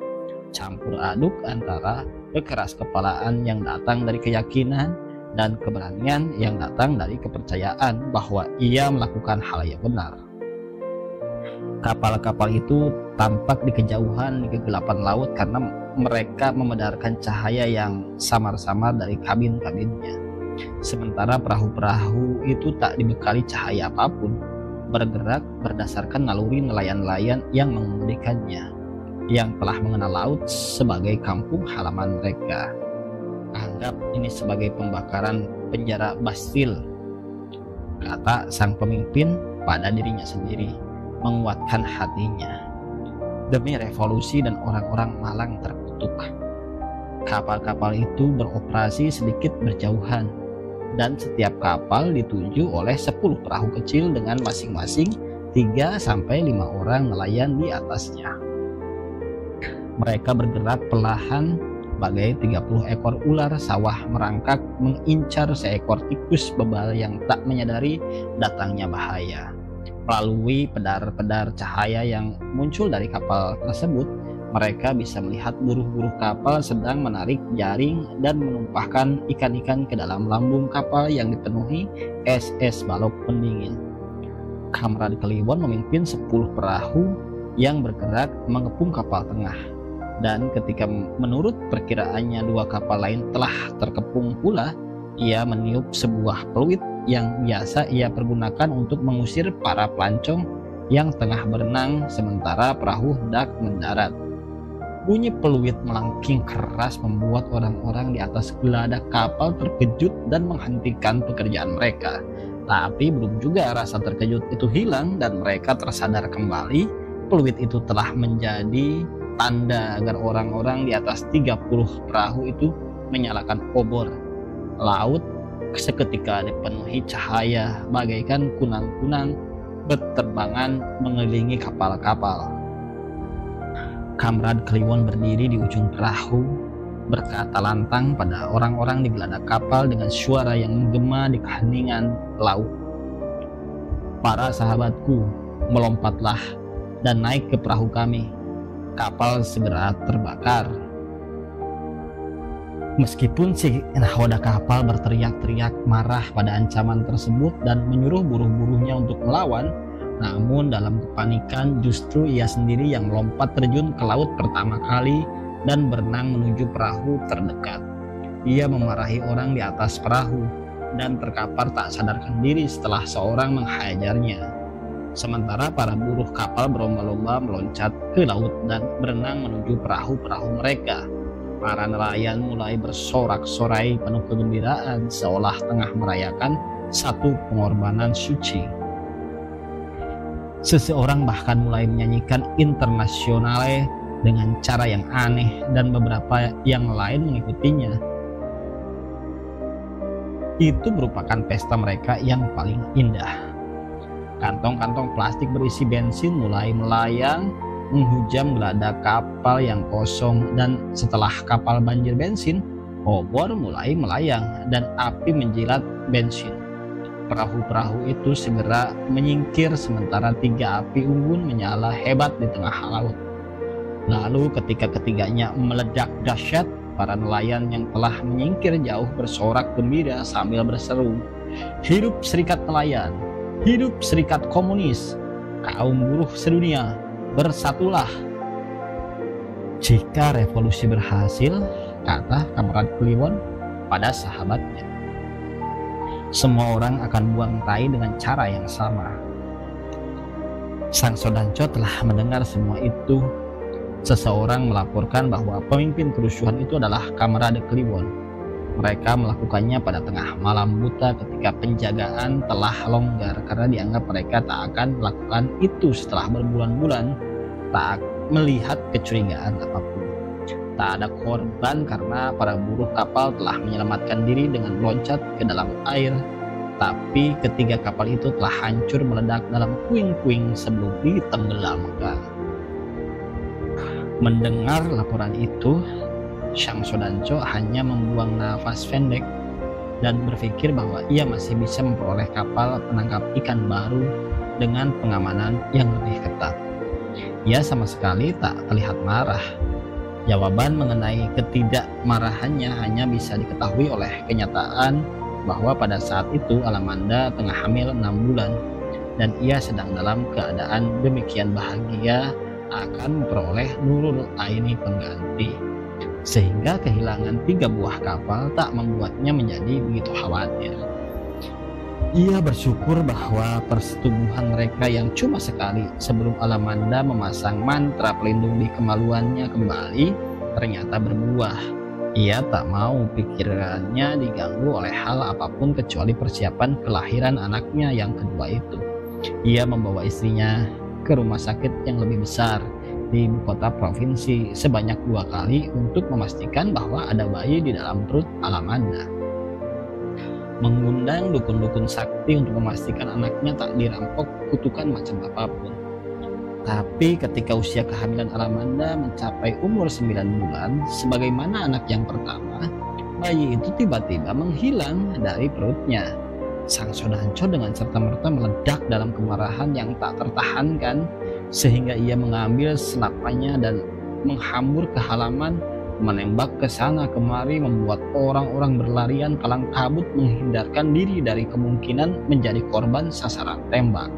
campur aduk antara kekeras-kepalaan yang datang dari keyakinan dan keberanian yang datang dari kepercayaan bahwa ia melakukan hal yang benar. Kapal-kapal itu tampak di kejauhan di kegelapan laut karena mereka memedarkan cahaya yang samar-samar dari kabin-kabinnya. Sementara perahu-perahu itu tak dibekali cahaya apapun, bergerak berdasarkan naluri nelayan-nelayan yang mengemudikannya, yang telah mengenal laut sebagai kampung halaman mereka. "Anggap ini sebagai pembakaran penjara Bastille," kata sang pemimpin pada dirinya sendiri, menguatkan hatinya. Demi revolusi dan orang-orang malang terkutuk. Kapal-kapal itu beroperasi sedikit berjauhan, dan setiap kapal dituju oleh 10 perahu kecil dengan masing-masing 3-5 orang nelayan di atasnya. Mereka bergerak perlahan bagai 30 ekor ular sawah merangkak mengincar seekor tikus bebal yang tak menyadari datangnya bahaya. Melalui pedar-pedar cahaya yang muncul dari kapal tersebut, mereka bisa melihat buruh-buruh kapal sedang menarik jaring dan menumpahkan ikan-ikan ke dalam lambung kapal yang dipenuhi es-es balok pendingin. Kamran Kliwon memimpin 10 perahu yang bergerak mengepung kapal tengah. Dan ketika menurut perkiraannya 2 kapal lain telah terkepung pula, ia meniup sebuah peluit yang biasa ia pergunakan untuk mengusir para pelancong yang tengah berenang sementara perahu hendak mendarat. Bunyi peluit melengking keras membuat orang-orang di atas geladak kapal terkejut dan menghentikan pekerjaan mereka. Tapi belum juga rasa terkejut itu hilang dan mereka tersadar kembali. Peluit itu telah menjadi tanda agar orang-orang di atas 30 perahu itu menyalakan obor. Laut seketika dipenuhi cahaya bagaikan kunang-kunang berterbangan mengelilingi kapal-kapal. Kamran Kliwon berdiri di ujung perahu, berkata lantang pada orang-orang di geladak kapal dengan suara yang menggema di keheningan laut. "Para sahabatku, melompatlah dan naik ke perahu kami. Kapal segera terbakar." Meskipun si nahoda kapal berteriak-teriak marah pada ancaman tersebut dan menyuruh buruh-buruhnya untuk melawan, namun dalam kepanikan justru ia sendiri yang melompat terjun ke laut pertama kali dan berenang menuju perahu terdekat. Ia memarahi orang di atas perahu dan terkapar tak sadarkan diri setelah seorang menghajarnya. Sementara para buruh kapal berlomba-lomba meloncat ke laut dan berenang menuju perahu-perahu mereka. Para nelayan mulai bersorak-sorai penuh kegembiraan seolah tengah merayakan satu pengorbanan suci. Seseorang bahkan mulai menyanyikan Internazionale dengan cara yang aneh dan beberapa yang lain mengikutinya. Itu merupakan pesta mereka yang paling indah. Kantong-kantong plastik berisi bensin mulai melayang menghujam geladak kapal yang kosong, dan setelah kapal banjir bensin, obor mulai melayang dan api menjilat bensin. Perahu-perahu itu segera menyingkir sementara 3 api unggun menyala hebat di tengah laut. Lalu ketika ketiganya meledak dahsyat, para nelayan yang telah menyingkir jauh bersorak gembira sambil berseru, "Hidup serikat nelayan! Hidup serikat komunis! Kaum buruh sedunia! Bersatulah!" Jika revolusi berhasil, kata Kamran Kliwon pada sahabatnya, semua orang akan buang tai dengan cara yang sama. Sang Sodanco telah mendengar semua itu. Seseorang melaporkan bahwa pemimpin kerusuhan itu adalah Kamran Kliwon. Mereka melakukannya pada tengah malam buta ketika penjagaan telah longgar karena dianggap mereka tak akan melakukan itu setelah berbulan-bulan tak melihat kecurigaan apapun. Tak ada korban karena para buruh kapal telah menyelamatkan diri dengan meloncat ke dalam air, tapi ketiga kapal itu telah hancur meledak dalam puing-puing sebelum ditenggelamkan. Mendengar laporan itu, Sang Sodanco hanya membuang nafas pendek dan berpikir bahwa ia masih bisa memperoleh kapal penangkap ikan baru dengan pengamanan yang lebih ketat. Ia sama sekali tak terlihat marah. Jawaban mengenai ketidakmarahannya hanya bisa diketahui oleh kenyataan bahwa pada saat itu Alamanda tengah hamil 6 bulan dan ia sedang dalam keadaan demikian bahagia akan memperoleh Nurul Aini pengganti, sehingga kehilangan 3 buah kapal tak membuatnya menjadi begitu khawatir. Ia bersyukur bahwa persetubuhan mereka yang cuma sekali sebelum Alamanda memasang mantra pelindung di kemaluannya kembali ternyata berbuah. Ia tak mau pikirannya diganggu oleh hal apapun kecuali persiapan kelahiran anaknya yang kedua itu. Ia membawa istrinya ke rumah sakit yang lebih besar di ibu kota provinsi sebanyak 2 kali untuk memastikan bahwa ada bayi di dalam perut Alamanda. Mengundang dukun-dukun sakti untuk memastikan anaknya tak dirampok kutukan macam apapun. Tapi ketika usia kehamilan Alamanda mencapai umur 9 bulan, sebagaimana anak yang pertama, bayi itu tiba-tiba menghilang dari perutnya. Sang Sodanco dengan serta-merta meledak dalam kemarahan yang tak tertahankan, sehingga ia mengambil senapannya dan menghambur ke halaman, menembak ke sana kemari, membuat orang-orang berlarian kalang kabut menghindarkan diri dari kemungkinan menjadi korban sasaran tembak.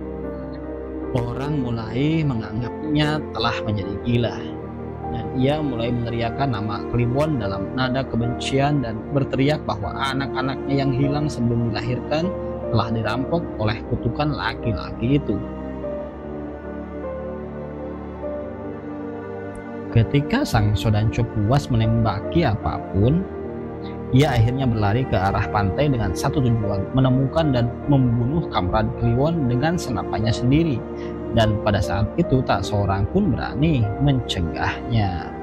Orang mulai menganggapnya telah menjadi gila, dan ia mulai meneriakkan nama Kliwon dalam nada kebencian dan berteriak bahwa anak-anaknya yang hilang sebelum dilahirkan telah dirampok oleh kutukan laki-laki itu. Ketika sang Shodancho puas menembaki apapun, ia akhirnya berlari ke arah pantai dengan satu tujuan, menemukan dan membunuh Kamran Kliwon dengan senapannya sendiri. Dan pada saat itu tak seorang pun berani mencegahnya.